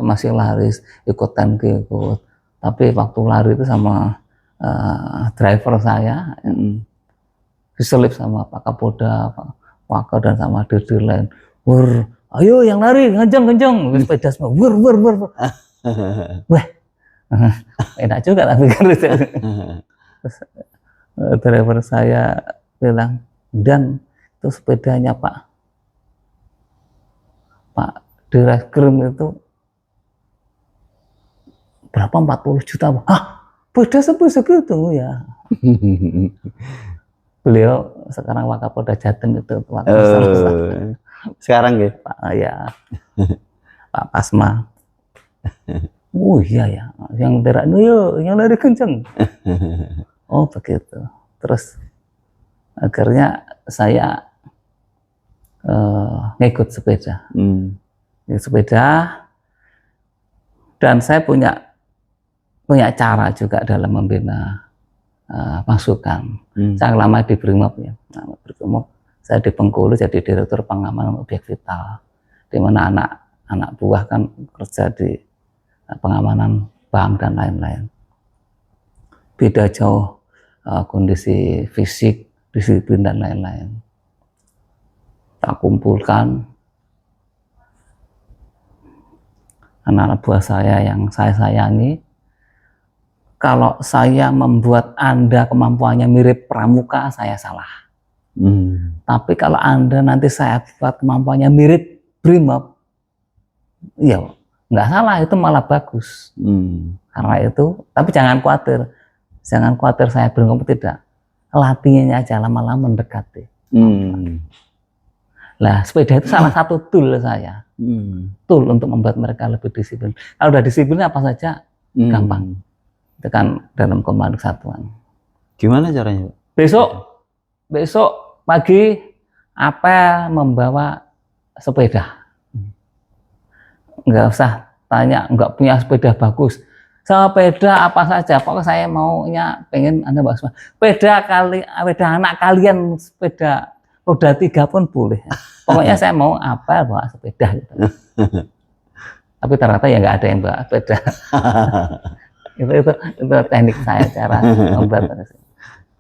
masih lari, ikut tapi waktu lari itu sama driver saya diselip sama Pak Kapolda, Pak Waka dan sama dirjen lain. Ayo yang lari, kenceng, sepeda semua, wah, enak juga tapi kan. Terus driver saya bilang, dan itu sepedanya Pak Direkrim itu berapa, 40 juta. Beda segitu ya. Beliau sekarang Wakapolda Jateng itu. Sekarang ya? Pak Pasma. Oh iya ya, yang lari kenceng. Oh begitu. Terus akhirnya saya ngikut sepeda. Dan saya punya cara juga dalam membina masukan. Saya lama di Brimob ya. Saya di Bengkulu jadi direktur pengamanan objek vital, di mana anak buah kan kerja di pengamanan bank dan lain-lain. Beda jauh kondisi fisik, disiplin dan lain-lain. Tak kumpulkan anak-anak buah saya yang saya sayangi. Kalau saya membuat Anda kemampuannya mirip Pramuka, saya salah. Tapi kalau Anda nanti saya buat kemampuannya mirip Brimob, ya nggak salah, itu malah bagus. Karena itu, tapi jangan khawatir saya Brimob tidak. Latihannya aja lama-lama mendekati. Lah sepeda itu salah satu tool saya, tool untuk membuat mereka lebih disiplin. Kalau udah disiplin apa saja gampang, itu kan dalam komando satuan. Gimana caranya? Besok pagi apel membawa sepeda, nggak usah tanya, nggak punya sepeda bagus, sepeda apa saja, pokoknya saya maunya pengen Anda bawa sepeda anak kalian, sepeda roda 3 pun boleh. Pokoknya saya mau apa bawa sepeda gitu. Tapi ternyata ya nggak ada yang bawa sepeda. itu teknik saya, cara membuat.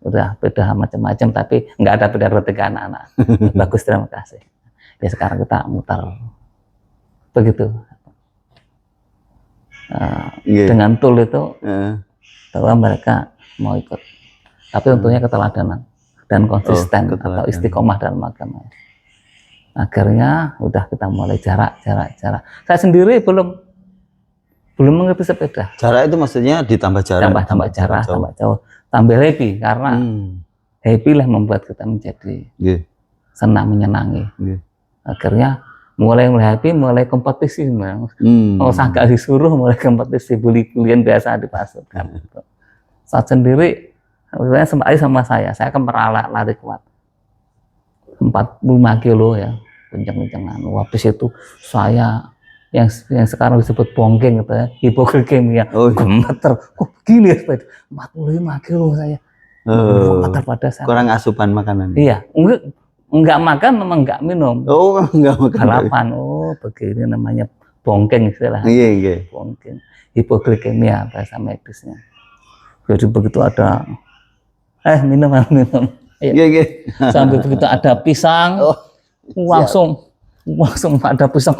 Udah sepeda macam-macam, tapi nggak ada sepeda roda 3 anak-anak. Bagus, terima kasih. Ya sekarang kita mutar begitu. Dengan tool itu bahwa mereka mau ikut. Tapi tentunya keteladanan dan konsisten atau istiqomah dalam agama. Akhirnya udah kita mulai jarak. Saya sendiri belum mengerti sepeda. Jarak itu maksudnya ditambah jarak. Tambah jarak, tambah jauh, tambah happy, karena happy lah membuat kita menjadi senang, menyenangi. Akhirnya mulai happy, mulai kompetisi. Kalau saya gak disuruh mulai kompetisi, bully-bulian biasa dipasukkan. Saat sendiri sama saya kan lari kuat 45 kilo ya, kencang-kencangan. Habis itu saya yang sekarang disebut bongkeng gitu ya, hipoglikemia, gemeter, kok gini ya sepeda, 45 kilo saya, gemeter pada saat kurang asupan makanan. Iya, enggak makan, memang enggak minum. Enggak makan. Balapan, begini namanya bongkeng istilahnya. Iya. Bongkeng, hipoglikemia bahasa medisnya. Jadi begitu ada minum. Iya. Sampai begitu ada pisang, langsung ada pisang,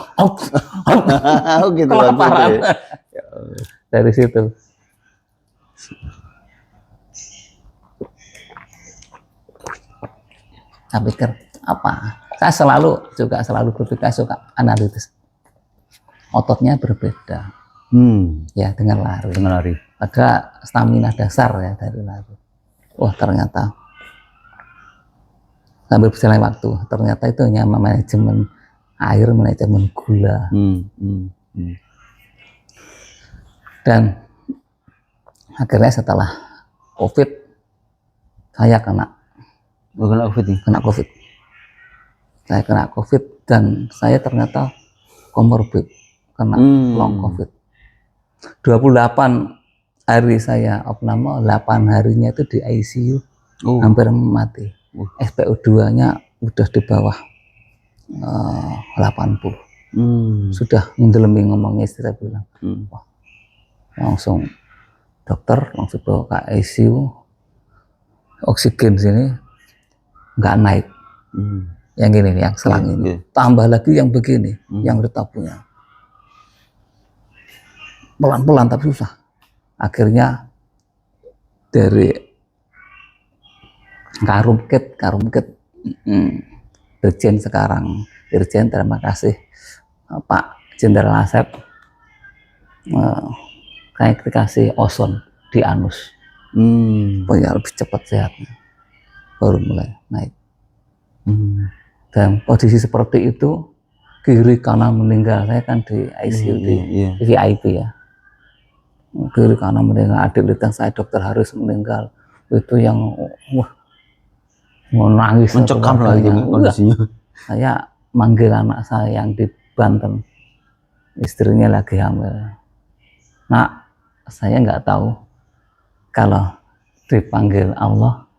gitu kelaparan. Dari situ. Saya pikir apa? Saya selalu berpikir, suka analitis. Ototnya berbeda, ya dengan lari. Ada stamina dasar ya dari lari. Wah, ternyata sambil berjalan waktu, ternyata itu hanya manajemen air, manajemen gula. Dan akhirnya setelah COVID, saya kena COVID. Saya kena COVID dan saya ternyata komorbid, kena long COVID. 28 hari saya opname, 8 harinya itu di ICU, hampir mati. SpO2-nya udah di bawah 80. Sudah mendelemi, ngomongnya istri saya bilang. Wah, langsung dokter langsung bawa ke ICU, oksigen sini nggak naik. Yang gini nih, yang selang ini. Tambah lagi yang begini, yang kita punya. Pelan-pelan tapi susah. Akhirnya dari Karumkit, Dirjen sekarang, Dirjen, terima kasih Pak Jenderal Asep, kayak dikasih ozon di anus, supaya lebih cepat sehatnya, baru mulai naik. Dan posisi seperti itu, kiri kanan meninggal, saya kan di ICU di VIP ya, kiri kanan meninggal, adik litang saya dokter Haris meninggal, itu yang mau nangis, mencekam lah itu kondisinya. Saya manggil anak saya yang di Banten, istrinya lagi hamil. Nah, saya nggak tahu kalau dipanggil Allah,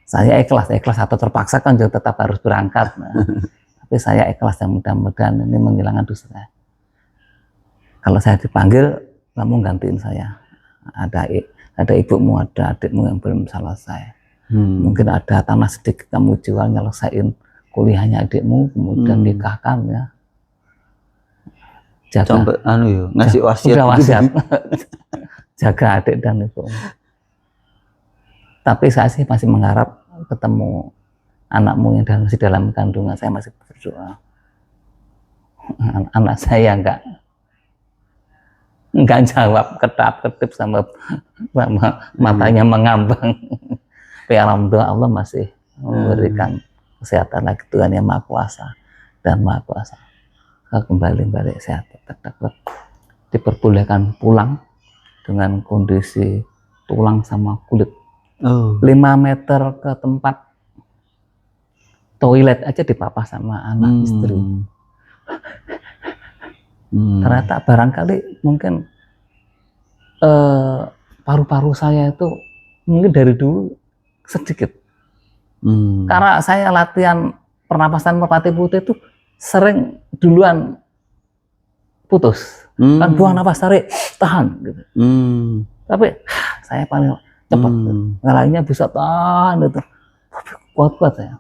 saya ikhlas atau terpaksa kan juga tetap harus berangkat. Tapi saya ikhlas, dan mudah-mudahan ini menghilangkan dosa saya. Kalau saya dipanggil, kamu gantiin saya. Ada ibumu, ada adikmu yang belum selesai. Mungkin ada tanah sedikit kamu jual, nyelesain kuliahnya adikmu, kemudian nikahkan ya. Jaga, ngasih wasiat. Udah wasiat. Jaga adik dan ibu. Tapi saya sih masih mengharap ketemu anakmu yang masih dalam kandungan. Saya masih berdoa. Anak saya enggak jawab, kedap-kedip sama matanya mengambang. Tapi alhamdulillah Allah masih memberikan kesehatan lagi, Tuhan yang Maha Kuasa. dan Maha Kuasa. Kembali balik sehat, diperbolehkan pulang dengan kondisi tulang sama kulit. 5 meter ke tempat toilet aja dipapah sama anak istri. Ternyata barangkali mungkin paru-paru saya itu mungkin dari dulu sedikit. Karena saya latihan pernapasan merpati putih itu sering duluan putus. Kan buang napas, tarik, tahan gitu. Tapi saya paling cepat. Lainnya bisa tahan itu. Kuat-kuat saya.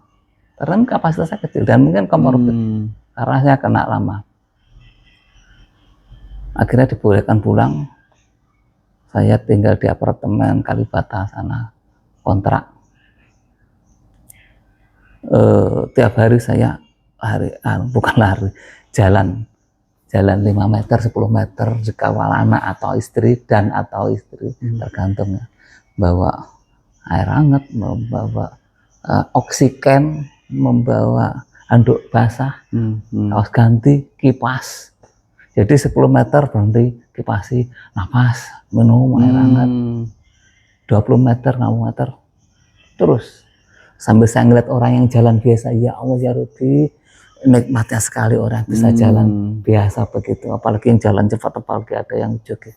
Karena kapasitas saya kecil dan mungkin komorbid. Karena saya kena lama. Akhirnya dibolehkan pulang. Saya tinggal di apartemen Kalibata sana, kontrak. Tiap hari saya jalan 5 meter, 10 meter, dikawal anak atau istri tergantung ya. Bawa air hangat, membawa oksigen, membawa handuk basah, kaos ganti, kipas. Jadi 10 meter berhenti, kipasi, napas, minum air hangat. 20 meter, 60 meter, terus. Sambil saya ngeliat orang yang jalan biasa, ya Allah ya Rabbi, nikmatnya sekali orang bisa jalan biasa begitu, apalagi yang jalan cepat, apalagi ada yang jogging.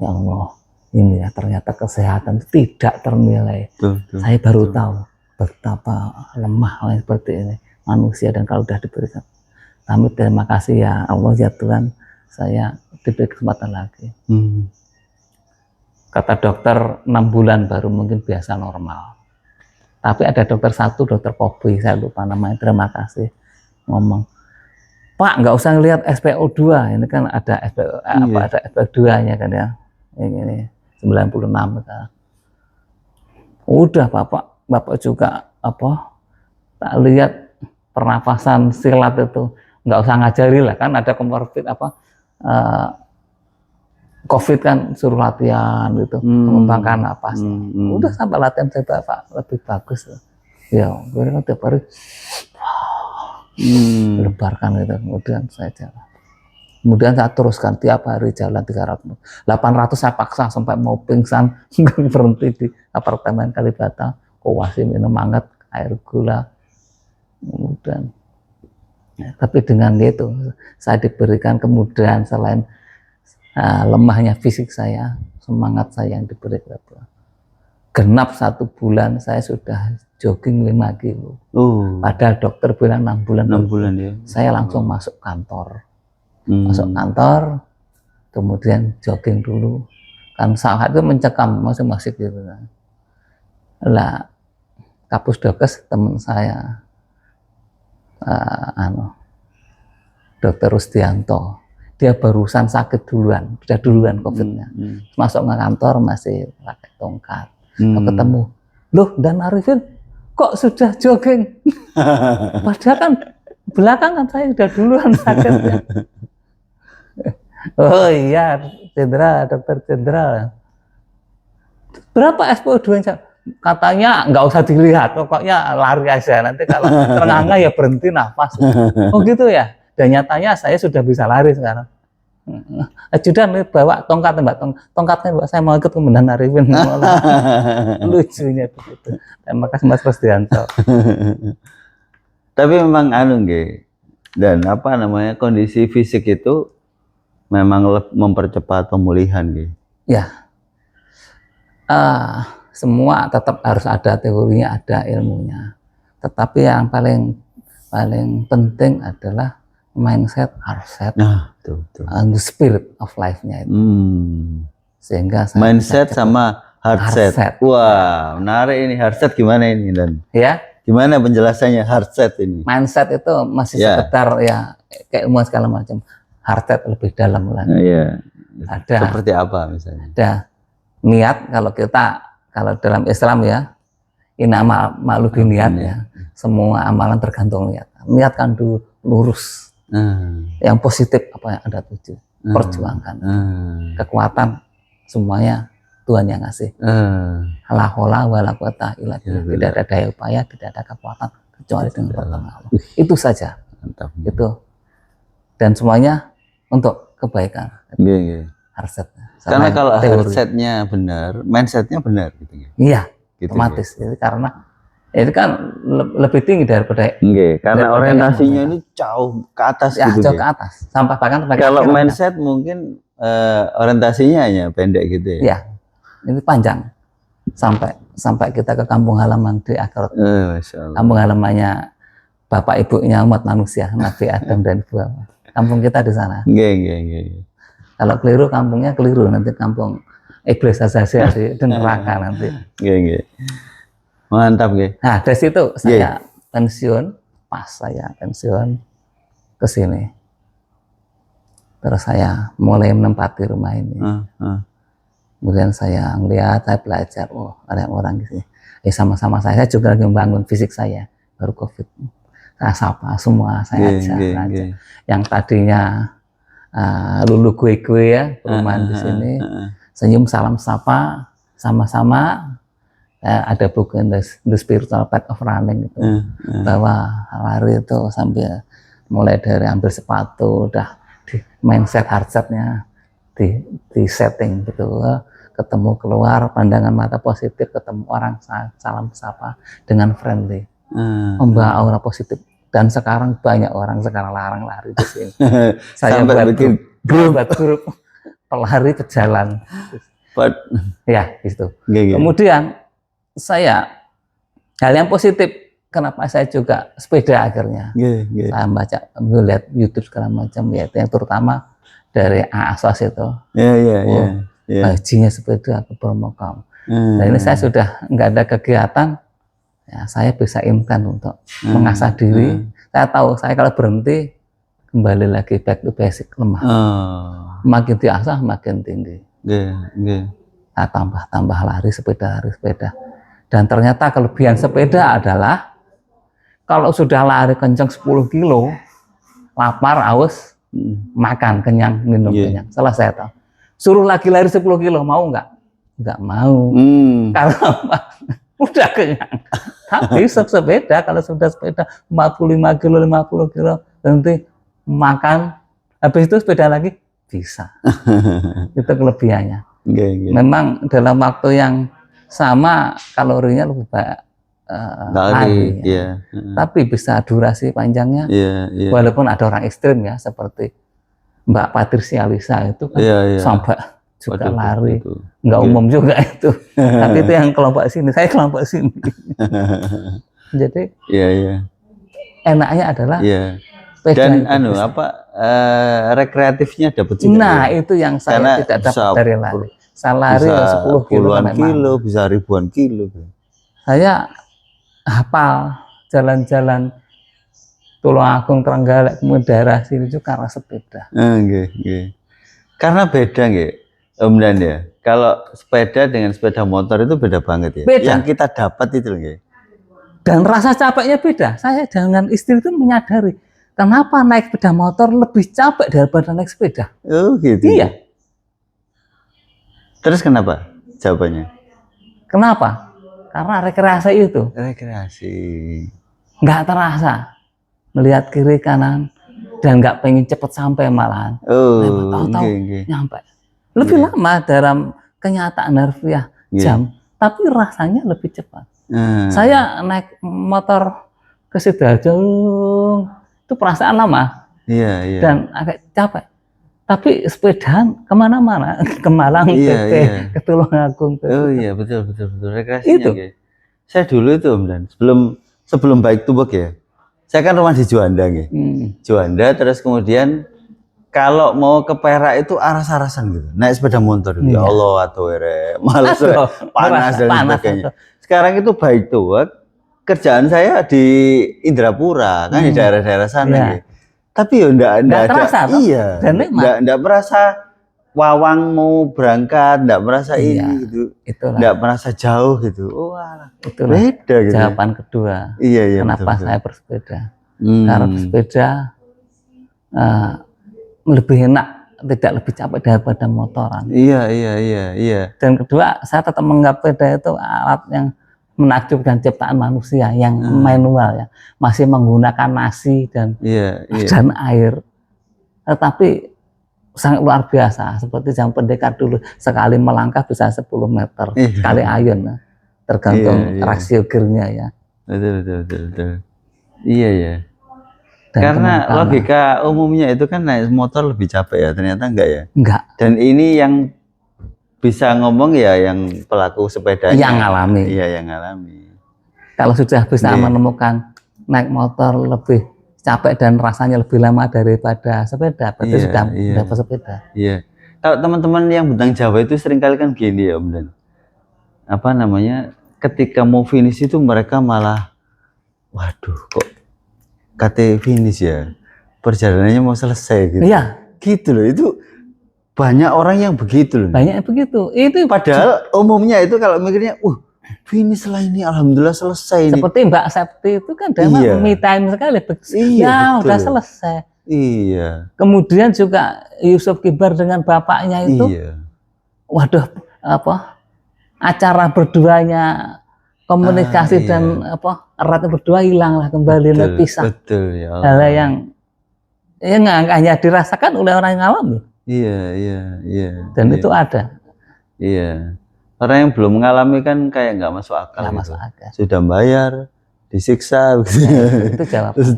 Ya Allah, ini ya ternyata kesehatan tidak ternilai. Saya baru tahu betapa lemah orang seperti ini manusia, dan kalau sudah diberikan. Tapi terima kasih ya Allah ya Tuhan, saya diberi kesempatan lagi. Kata dokter 6 bulan baru mungkin biasa normal. Tapi ada dokter satu, dokter Kobi, saya lupa namanya, terima kasih, ngomong, Pak nggak usah ngelihat SpO2, ini kan ada SpO, ada SpO2-nya kan ya, ini 96 kan. Udah Bapak juga tak lihat pernafasan silat itu, nggak usah ngajari lah, kan ada komorbid COVID kan suruh latihan gitu, mengembangkan napas. Udah sampai latihan saya Pak lebih bagus. Ya, gue kan tiap hari lebarkan gitu. Kemudian saya jalan. Kemudian saya teruskan tiap hari jalan 300. 800 saya paksa sampai mau pingsan, berhenti di apartemen Kalibata. Kowasi minum hangat, air gula. Kemudian, tapi dengan itu saya diberikan kemudahan selain lemahnya fisik saya, semangat saya yang diberi. Genap 1 bulan saya sudah jogging 5 kilo. Padahal dokter bilang 6 bulan. 6 bulan ya. Saya langsung masuk kantor. Masuk kantor, kemudian jogging dulu. Kan saat itu mencekam, masih gitu. Lah, Kapusdokes teman saya, Dokter Rusdianto. Dia barusan sakit duluan, sudah duluan COVID-nya. Masuk ke kantor masih pakai tongkat. Ketemu, loh Dan Arifin, kok sudah jogging? Padahal kan belakangan saya sudah duluan sakitnya. Oh iya, dokter jenderal. Berapa SpO2-nya? Katanya nggak usah dilihat, pokoknya lari aja. Nanti kalau terengah ya berhenti nafas. Oh gitu ya? Dan nyatanya saya sudah bisa lari sekarang. Ajudan bawa tongkat, Mbak. Tongkatnya Mbak, saya mau ikut ke Dan Arifin. Lucunya begitu. Terima kasih Mas Rusdianto. Tapi memang dan kondisi fisik itu memang mempercepat pemulihan Ya. Semua tetap harus ada teorinya, ada ilmunya. Tetapi yang paling penting adalah mindset, heart and the spirit of life-nya itu. Sehingga mindset sama heart set. Wah, menarik ini. Heart set gimana ini, Dan? Ya. Gimana penjelasannya heart set ini? Mindset itu masih sekitar ya kayak ilmu segala macam. Heart set lebih dalam lah. Ada. Seperti apa misalnya? Ada niat, kalau dalam Islam ya, inama ma'lubi niat ya. Semua amalan tergantung niat. Niatkan dulu lurus. Yang positif apa yang Anda tuju, perjuangkan. Kekuatan semuanya Tuhan yang ngasih. La haula wala quwata illa billah. Tidak ada daya upaya, tidak ada kekuatan kecuali dengan pertolongan Allah. Itu saja. mantap. Itu. Dan semuanya untuk kebaikan. Hardset. Karena kalau hardsetnya benar, mindsetnya benar gitu ya. Iya, gitu, otomatis. Jadi karena itu kan lebih tinggi daripada karena orientasinya ini jauh ke atas ya, gitu. Jauh ke atas. Sampai bahkan kalau mindset mungkin orientasinya hanya pendek gitu ya. Iya. Ini panjang. Sampai kita ke kampung halaman di akhirat. Kampung halamannya bapak ibunya umat manusia, Nabi Adam dan Ibu Hawa. Kampung kita di sana. Kalau keliru kampungnya keliru, nanti kampung iblis saja di neraka nanti. Mantap, Nah, dari situ saya pensiun, pas saya pensiun ke sini. Terus saya mulai menempati rumah ini. Kemudian saya ngelihat, saya belajar, oh ada orang di sini. Sama-sama saya juga lagi membangun fisik saya baru COVID. Saya sapa semua, saya ajar. Yang tadinya lulu gue ya, perumahan di sini, senyum, salam, sapa, sama-sama. Ada buku The Spiritual Path of Running itu, bahwa lari itu sambil mulai dari ambil sepatu, udah di mindset hardsetnya di setting gitu, ketemu keluar pandangan mata positif, ketemu orang salam sapa dengan friendly, membawa aura positif. Dan sekarang banyak orang sekarang larang lari di sini. Saya buat grup pelari pejalan. Ya gitu. Kemudian saya hal yang positif, kenapa saya juga sepeda akhirnya. Saya baca, lihat YouTube segala macam, ya yang terutama dari Asos itu. Bajunya sepeda ke Bromo. Nah ini saya sudah nggak ada kegiatan, ya saya bisa intent untuk mengasah diri. Saya tahu saya kalau berhenti kembali lagi back to basic, lemah. Makin diasah makin tinggi. Saya tambah lari sepeda. Dan ternyata kelebihan sepeda adalah kalau sudah lari kencang 10 kilo, lapar, haus, makan, kenyang, minum kenyang. Selesai tahu. Suruh lagi lari 10 kilo, mau nggak? Nggak mau. Karena apa? Udah kenyang. Tapi sepeda, kalau sudah sepeda 45 kilo, 50 kilo, nanti makan, habis itu sepeda lagi, bisa. Itu kelebihannya. Memang dalam waktu yang sama kalorinya lebih banyak lari, tapi bisa durasi panjangnya. Walaupun ada orang ekstrim ya, seperti Mbak Patricia Lisa itu kan sampai juga lari, nggak umum juga itu. Tapi itu yang kelompok sini, saya kelompok sini. Jadi enaknya adalah dan rekreatifnya dapat juga. Nah itu yang saya tidak dapat dari lari. Saya lari 10 kilo, bisa ribuan kilo. Saya hafal jalan-jalan Tulungagung, Trenggalek, kemudian daerah sini juga karena sepeda. Karena beda Om Dan ya. Kalau sepeda dengan sepeda motor itu beda banget ya. Beda. Yang kita dapat itu Dan rasa capeknya beda. Saya dengan istri itu menyadari kenapa naik sepeda motor lebih capek daripada naik sepeda. Oh gitu. Iya. Terus kenapa jawabannya? Kenapa? Karena rekreasi itu. Rekreasi. Nggak terasa. Melihat kiri kanan. Dan nggak pengen cepet sampai malahan. Tahu-tahu nyampe. Lebih lama dalam kenyataan harfiah jam. Tapi rasanya lebih cepat. Saya naik motor ke Sidoarjo. Itu perasaan lama. Dan agak capek. Tapi sepedaan kemana-mana, ke Malang, ke Tulungagung. Oh iya betul rekreasinya. Itu. Saya dulu itu Om Dan, sebelum Bike to Work ya, saya kan rumah di Juanda Juanda, terus kemudian kalau mau ke Perak itu aras-arasan gitu, naik sepeda motor itu. Ya Allah malas, panas dan sebagainya. Sekarang itu Bike to Work, kerjaan saya di Indrapura kan, di daerah-daerah sana tapi ya enggak terasa, enggak merasa wawang mau berangkat, enggak merasa ini gitu, enggak merasa jauh gitu. Itulah beda gitu. Jawaban kedua. Kenapa saya bersepeda? Karena bersepeda lebih enak, tidak lebih capek daripada motoran. Iya. Dan kedua, saya tetap menganggap sepeda itu alat yang menakjubkan ciptaan manusia yang manual ya, masih menggunakan nasi dan dan air, tetapi sangat luar biasa. Seperti zaman pendekar dulu, sekali melangkah bisa 10 meter, sekali ayun, tergantung rasio gearnya ya. Betul. Iya ya. Dan karena logika umumnya itu kan naik motor lebih capek ya, ternyata enggak ya? Enggak. Dan ini yang bisa ngomong ya yang pelaku sepedanya. Yang ngalami. Iya, yang ngalami. Kalau sudah bisa menemukan naik motor lebih capek dan rasanya lebih lama daripada sepeda, berarti sudah dapat sepeda. Iya. Kalau teman-teman yang bentang Jawa itu seringkali kan gini ya Om Dan. Apa namanya? Ketika mau finish itu mereka malah, waduh kok kate finish ya, perjalanannya mau selesai gitu. Iya. Gitu loh, itu banyak orang yang begitu loh. Banyak begitu. Itu padahal umumnya itu kalau mikirnya, finish lah ini, alhamdulillah selesai. Seperti Mbak Septi itu kan dia me time sekali. Ya udah selesai. Iya. Kemudian juga Yusuf Kibar dengan bapaknya itu, waduh apa acara berduanya, komunikasi dan apa eratnya berdua hilang lah kembali, pisah. Betul ya. Hal yang hanya dirasakan oleh orang yang ngalami. Iya. Dan itu ada. Iya. Orang yang belum mengalami kan kayak nggak masuk akal. Nggak masuk akal. Sudah bayar, disiksa, itu jawabannya. Terus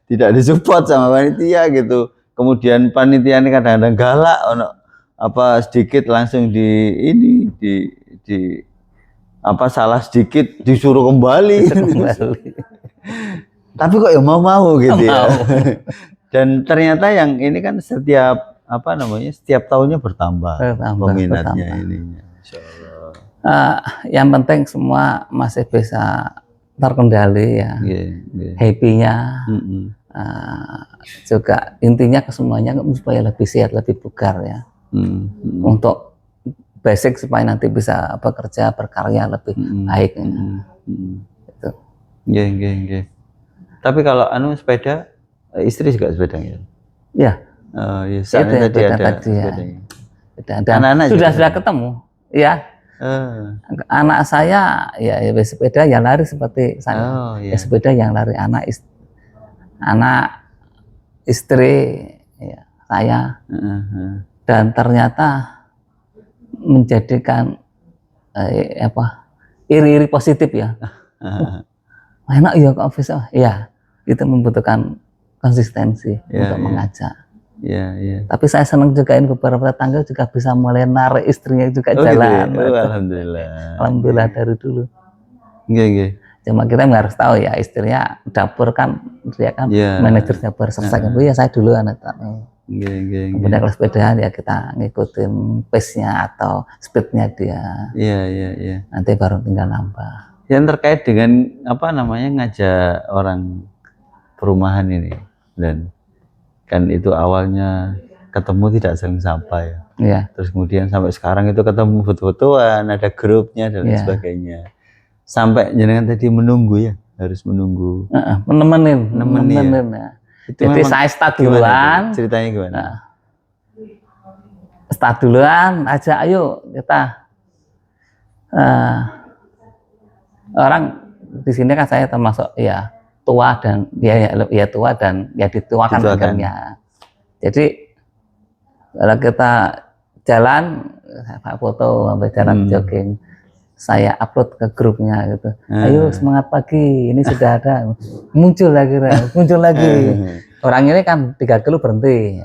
tidak disupport sama panitia gitu. Kemudian panitia ini kadang-kadang galak, apa sedikit langsung di apa salah sedikit disuruh kembali. Tapi kok ya mau gitu ya. Dan ternyata yang ini kan setiap setiap tahunnya bertambah peminatnya ininya. Yang penting semua masih bisa terkendali ya. Happy-nya. Juga intinya kesemuanya supaya lebih sehat, lebih bugar ya. Untuk basic supaya nanti bisa bekerja, berkarya lebih baik. Gitu. Iya. Tapi kalau sepeda, istri juga sepeda ya? Iya. Iya, tadi ada sepedanya. Anak-anak sudah ketemu, ya. Anak saya ya sepeda yang lari seperti saya. Ya sepeda yang lari anak istri ya, saya. Dan ternyata menjadikan iri-iri positif ya. Enak ya kok bisa. Ya, itu membutuhkan konsistensi untuk mengajak. Iya. Tapi saya senang juga beberapa tetangga juga bisa mulai narik istrinya juga jalan. Gitu ya? Alhamdulillah. Alhamdulillah dari dulu. Iya. Cuma kita harus tahu ya, istrinya dapur kan, dia kan manajer dapur, selesai ya saya dulu anak. Kemudian kalau sepedaan ya kita ngikutin pace-nya atau speed-nya dia. Iya. Nanti baru tinggal nambah. Yang terkait dengan ngajak orang perumahan ini, dan kan itu awalnya ketemu tidak sering sampai ya. Terus kemudian sampai sekarang itu ketemu foto-fotoan, ada grupnya dan lain sebagainya. Sampai jenengan tadi menunggu ya, harus menunggu. Nemenin ya. Jadi saya start duluan. Ceritanya gimana? Start duluan aja, ayo kita. Orang di sini kan saya termasuk ya tua dan ya tua dan ya dituakan akhirnya. Jadi kalau kita jalan, foto sampai jalan jogging, saya upload ke grupnya gitu. Ayo semangat pagi, ini sudah ada. Muncul lagi. Orang ini kan 3 kilo berhenti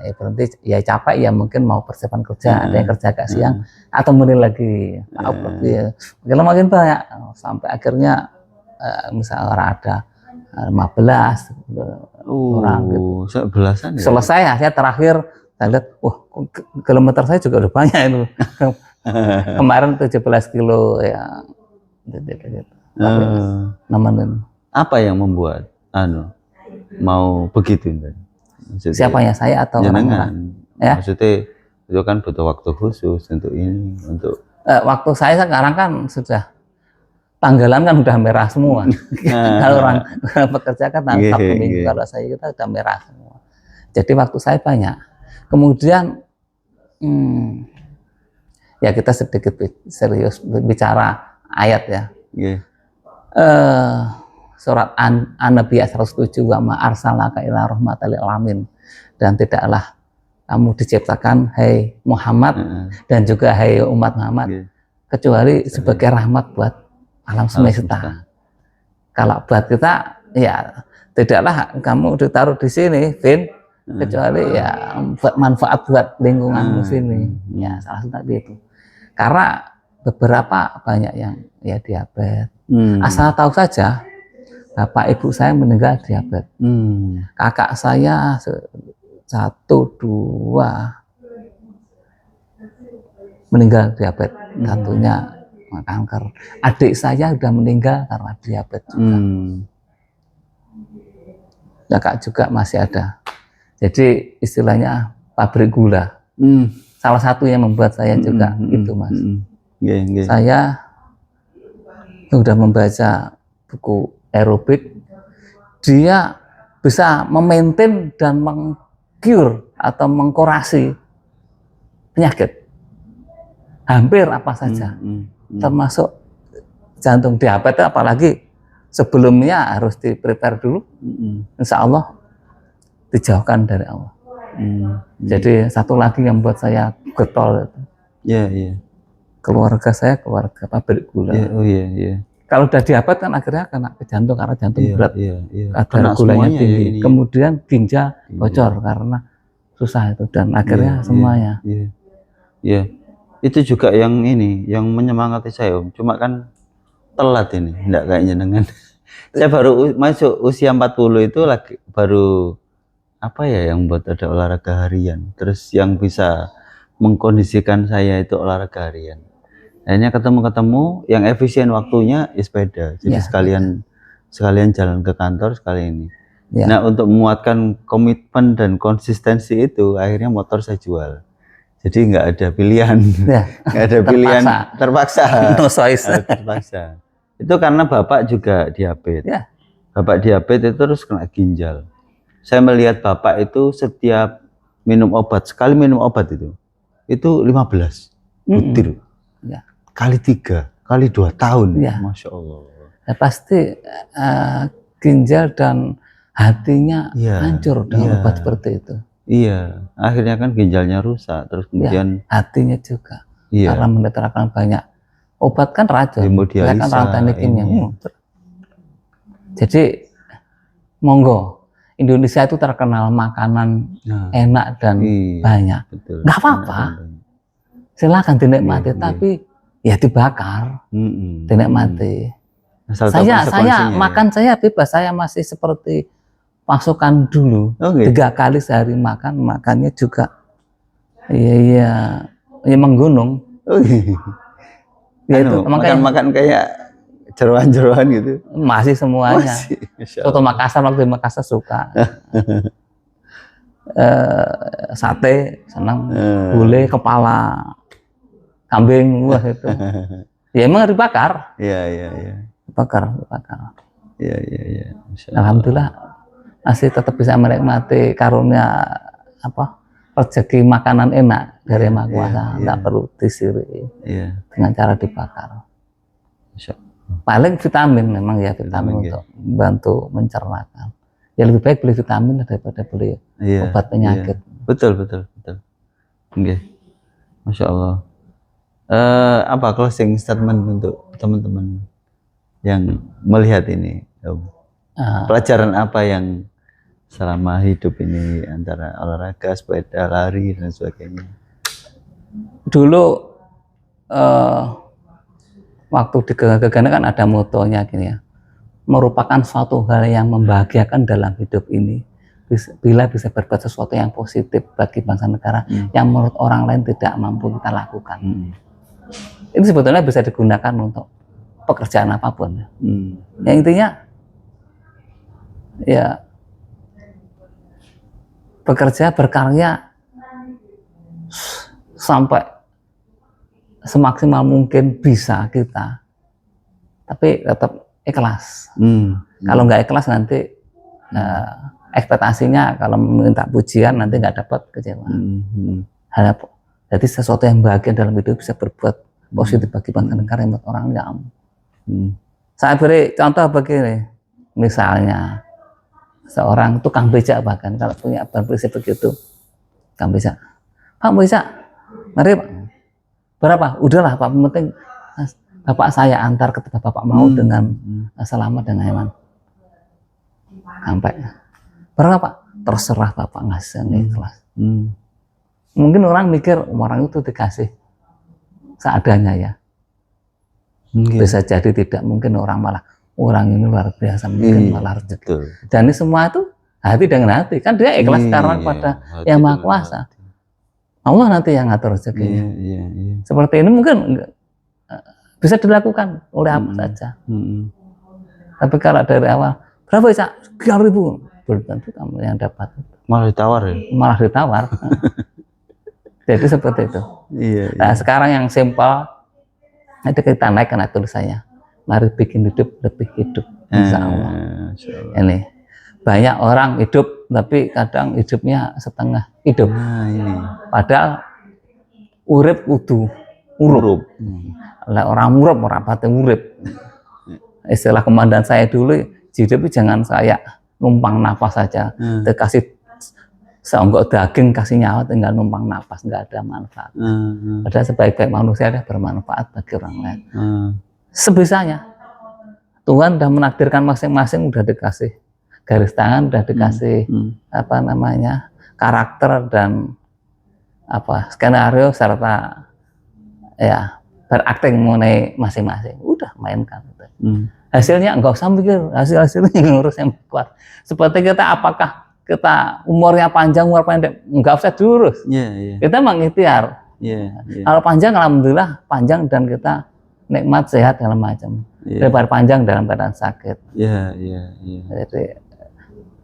ya capek ya, mungkin mau persiapan kerja, ada yang kerja agak siang atau kemudian lagi upload ya. Makin banyak sampai akhirnya misalnya orang ada 15 orang gitu. Belasan ya? Selesai ya, saya terakhir saya lihat, kilometer saya juga udah banyak itu. Kemarin 17 kilo ya. Nemenin. Apa yang membuat mau begitu? Maksudnya, siapanya, saya atau orang? Ya? Maksudnya itu kan butuh waktu khusus untuk ini, untuk waktu saya sekarang kan sudah tanggalan kan udah merah semua. Kalau orang bekerja kan Sabtu Minggu, kalau saya kita udah merah semua. Jadi waktu saya banyak. Kemudian ya kita sedikit serius bicara ayat ya. eh surat An-Nabi 107 wa ma arsalnaka illa rahmatan lil alamin, dan tidaklah kamu diciptakan hai Muhammad dan juga hai umat Muhammad kecuali sebagai rahmat buat alam semesta. Kalau buat kita ya tidaklah kamu ditaruh di sini, Vin, kecuali ya buat manfaat buat lingkunganmu sini. Ya salah satu tadi itu. Karena beberapa banyak yang ya diabetes. Asal tahu saja, bapak ibu saya meninggal diabetes. Kakak saya 1, 2 meninggal diabetes. Satunya kanker. Adik saya sudah meninggal karena diabetes juga. Kakak juga masih ada. Jadi istilahnya pabrik gula. Salah satu yang membuat saya juga itu, Mas. Saya sudah membaca buku aerobik, dia bisa memaintain dan mengcure atau mengkurasi penyakit hampir apa saja, termasuk jantung diabetes, apalagi sebelumnya harus di-prepare dulu. Insya Allah dijauhkan dari Allah. Jadi satu lagi yang buat saya getol itu. Keluarga saya keluarga pabrik gula. Kalau udah diabetes kan akhirnya kena ke jantung karena jantung berat, kadar gulanya tinggi. Kemudian ginjal bocor karena susah itu, dan akhirnya semuanya. Itu juga yang ini, yang menyemangati saya, Om. Cuma kan telat ini, enggak kayaknya dengan saya baru masuk usia 40 itu lagi baru apa ya yang buat ada olahraga harian, terus yang bisa mengkondisikan saya itu olahraga harian. Akhirnya ketemu yang efisien waktunya sepeda, jadi sekalian jalan ke kantor sekali ini. Nah, untuk memuatkan komitmen dan konsistensi itu, akhirnya motor saya jual. Jadi nggak ada pilihan, nggak ada pilihan, terpaksa. Terpaksa. Itu karena bapak juga diabetes. Bapak diabetes itu terus kena ginjal. Saya melihat bapak itu setiap minum obat, sekali minum obat itu 15 butir. Kali 3, kali 2 tahun. Masya Allah. Ya, pasti ginjal dan hatinya hancur dengan obat seperti itu. Iya, akhirnya kan ginjalnya rusak, terus kemudian hatinya juga. Karena menetralkan banyak obat kan racun, kan rantai kimia. Jadi monggo, Indonesia itu terkenal makanan enak dan banyak. Nggak apa-apa, silakan dinikmati, tapi ya dibakar, dinikmati. Saya makan saya bebas, saya masih seperti pasukan dulu. 3 kali sehari makannya juga menggunung. Itu makan kayak jeroan-jeroan gitu. Masih semuanya. Soto Makassar, waktu di Makassar suka. Sate senang, gulai kepala kambing, wah itu. Ya emang dibakar. Dibakar. Alhamdulillah masih tetap bisa menikmati karunia rezeki makanan enak dari Maha Kuasa, nggak perlu disiri dengan cara dibakar. Paling vitamin memang vitamin untuk membantu mencernakan. Ya lebih baik beli vitamin daripada beli obat penyakit. Betul. Masya Allah. Apa closing statement untuk teman-teman yang melihat ini? Pelajaran apa yang selama hidup ini antara olahraga, sepeda, lari dan sebagainya? Dulu waktu di Gegana kan ada motonya gini ya, merupakan suatu hal yang membahagiakan dalam hidup ini bila bisa berbuat sesuatu yang positif bagi bangsa negara yang menurut orang lain tidak mampu kita lakukan. Ini sebetulnya bisa digunakan untuk pekerjaan apapun. Yang intinya ya bekerja, berkarya sampai semaksimal mungkin bisa kita, tapi tetap ikhlas. Kalau nggak ikhlas nanti ekspektasinya kalau minta pujian nanti nggak dapat, kecewa. Jadi sesuatu yang bahagia dalam hidup bisa berbuat positif bagi bangsa negara yang buat orang nggak. Saya beri contoh begini, misalnya seorang tukang becak, bahkan kalau punya prinsip begitu, tukang becak, Pak becak, mari Pak, berapa? Udahlah Pak, penting Bapak saya antar ketika Bapak mau dengan selamat dan nyaman. Sampai berapa Pak? Terserah Bapak ngasih ikhlas. Mungkin orang mikir orang itu dikasih seadanya ya. Bisa jadi tidak, mungkin orang malah orang ini luar biasa, mungkin malah rezeki. Dan ini semua itu hati dengan hati, kan dia ikhlas karena pada Yang Maha Kuasa. Allah nanti yang ngatur rezekinya. Seperti ini mungkin bisa dilakukan oleh apa saja. Tapi kalau dari awal berapa ya? 3.000, belum tentu kamu yang dapat. Malah ditawar ya? Malah ditawar. Jadi seperti itu. Nah sekarang yang simpel, itu kita naikkan tulisannya. Mari bikin hidup lebih hidup. Insya Allah. Ini banyak orang hidup, tapi kadang hidupnya setengah hidup. Padahal urip kudu urup. Orang murup, orang pati urip. Istilah komandan saya dulu, hidup jangan kayak numpang nafas saja. Dikasih seonggok daging, kasih nyawa, tinggal numpang nafas, nggak ada manfaat. Padahal sebaik-baik manusia ada bermanfaat bagi orang lain. Sebisanya Tuhan sudah menakdirkan masing-masing, udah dikasih garis tangan, udah dikasih apa namanya karakter dan apa skenario serta ya berakting mengenai masing-masing, udah mainkan. Hasilnya nggak usah mikir, hasilnya ngurus yang kuat. Seperti kita, apakah kita umurnya panjang, umur pendek, nggak usah diurus. Kita mengikhtiar. Kalau panjang, alhamdulillah panjang dan kita nikmat, sehat segala macam. Lebar panjang dalam keadaan sakit. Jadi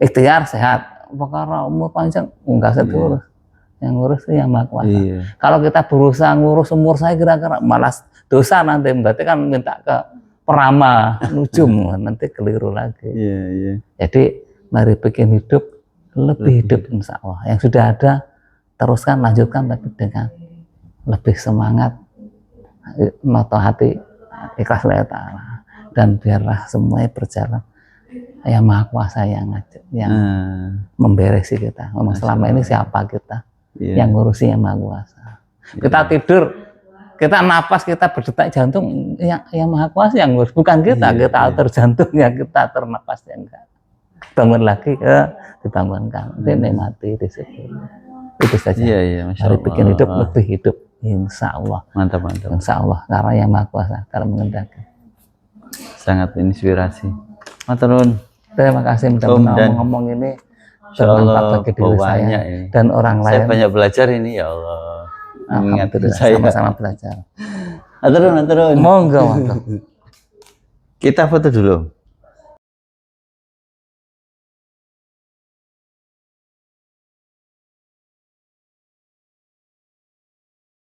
ikhtiar sehat. Karena umur panjang nggak usah diurus. Yang ngurus itu Yang Maha Kuasa. Kalau kita berusaha ngurus umur saya kira-kira malas dosa nanti, berarti kan minta ke peramal, nujum, nanti keliru lagi. Jadi mari bikin hidup lebih hidup insya Allah. Yang sudah ada teruskan, lanjutkan, tapi dengan lebih semangat, moto hati ikhlas lillahi ta'ala, dan biarlah semuanya berjalan Yang Maha Kuasa yang memberesi kita. Memang selama ini siapa kita yang ngurusi Yang Maha Kuasa. Kita tidur, kita napas, kita berdetak jantung, yang Maha Kuasa yang ngurus, bukan kita. Kita atur jantungnya, kita atur napasnya, enggak. Bangun lagi, dibangunkan, dinikmati di situ. Itu saja. Mari bikin hidup lebih hidup, insya Allah. Mantap. Insya Allah, karena Yang Maha Kuasa kalau mengendaki. Sangat inspirasi. Maturun. Terima kasih mudah-mudahan ngomong ini bermanfaat bagi diri saya dan orang lain. Saya banyak belajar ini, ya Allah. Alhamdulillah, sama-sama belajar. Maturun. Monggo. Kita foto dulu.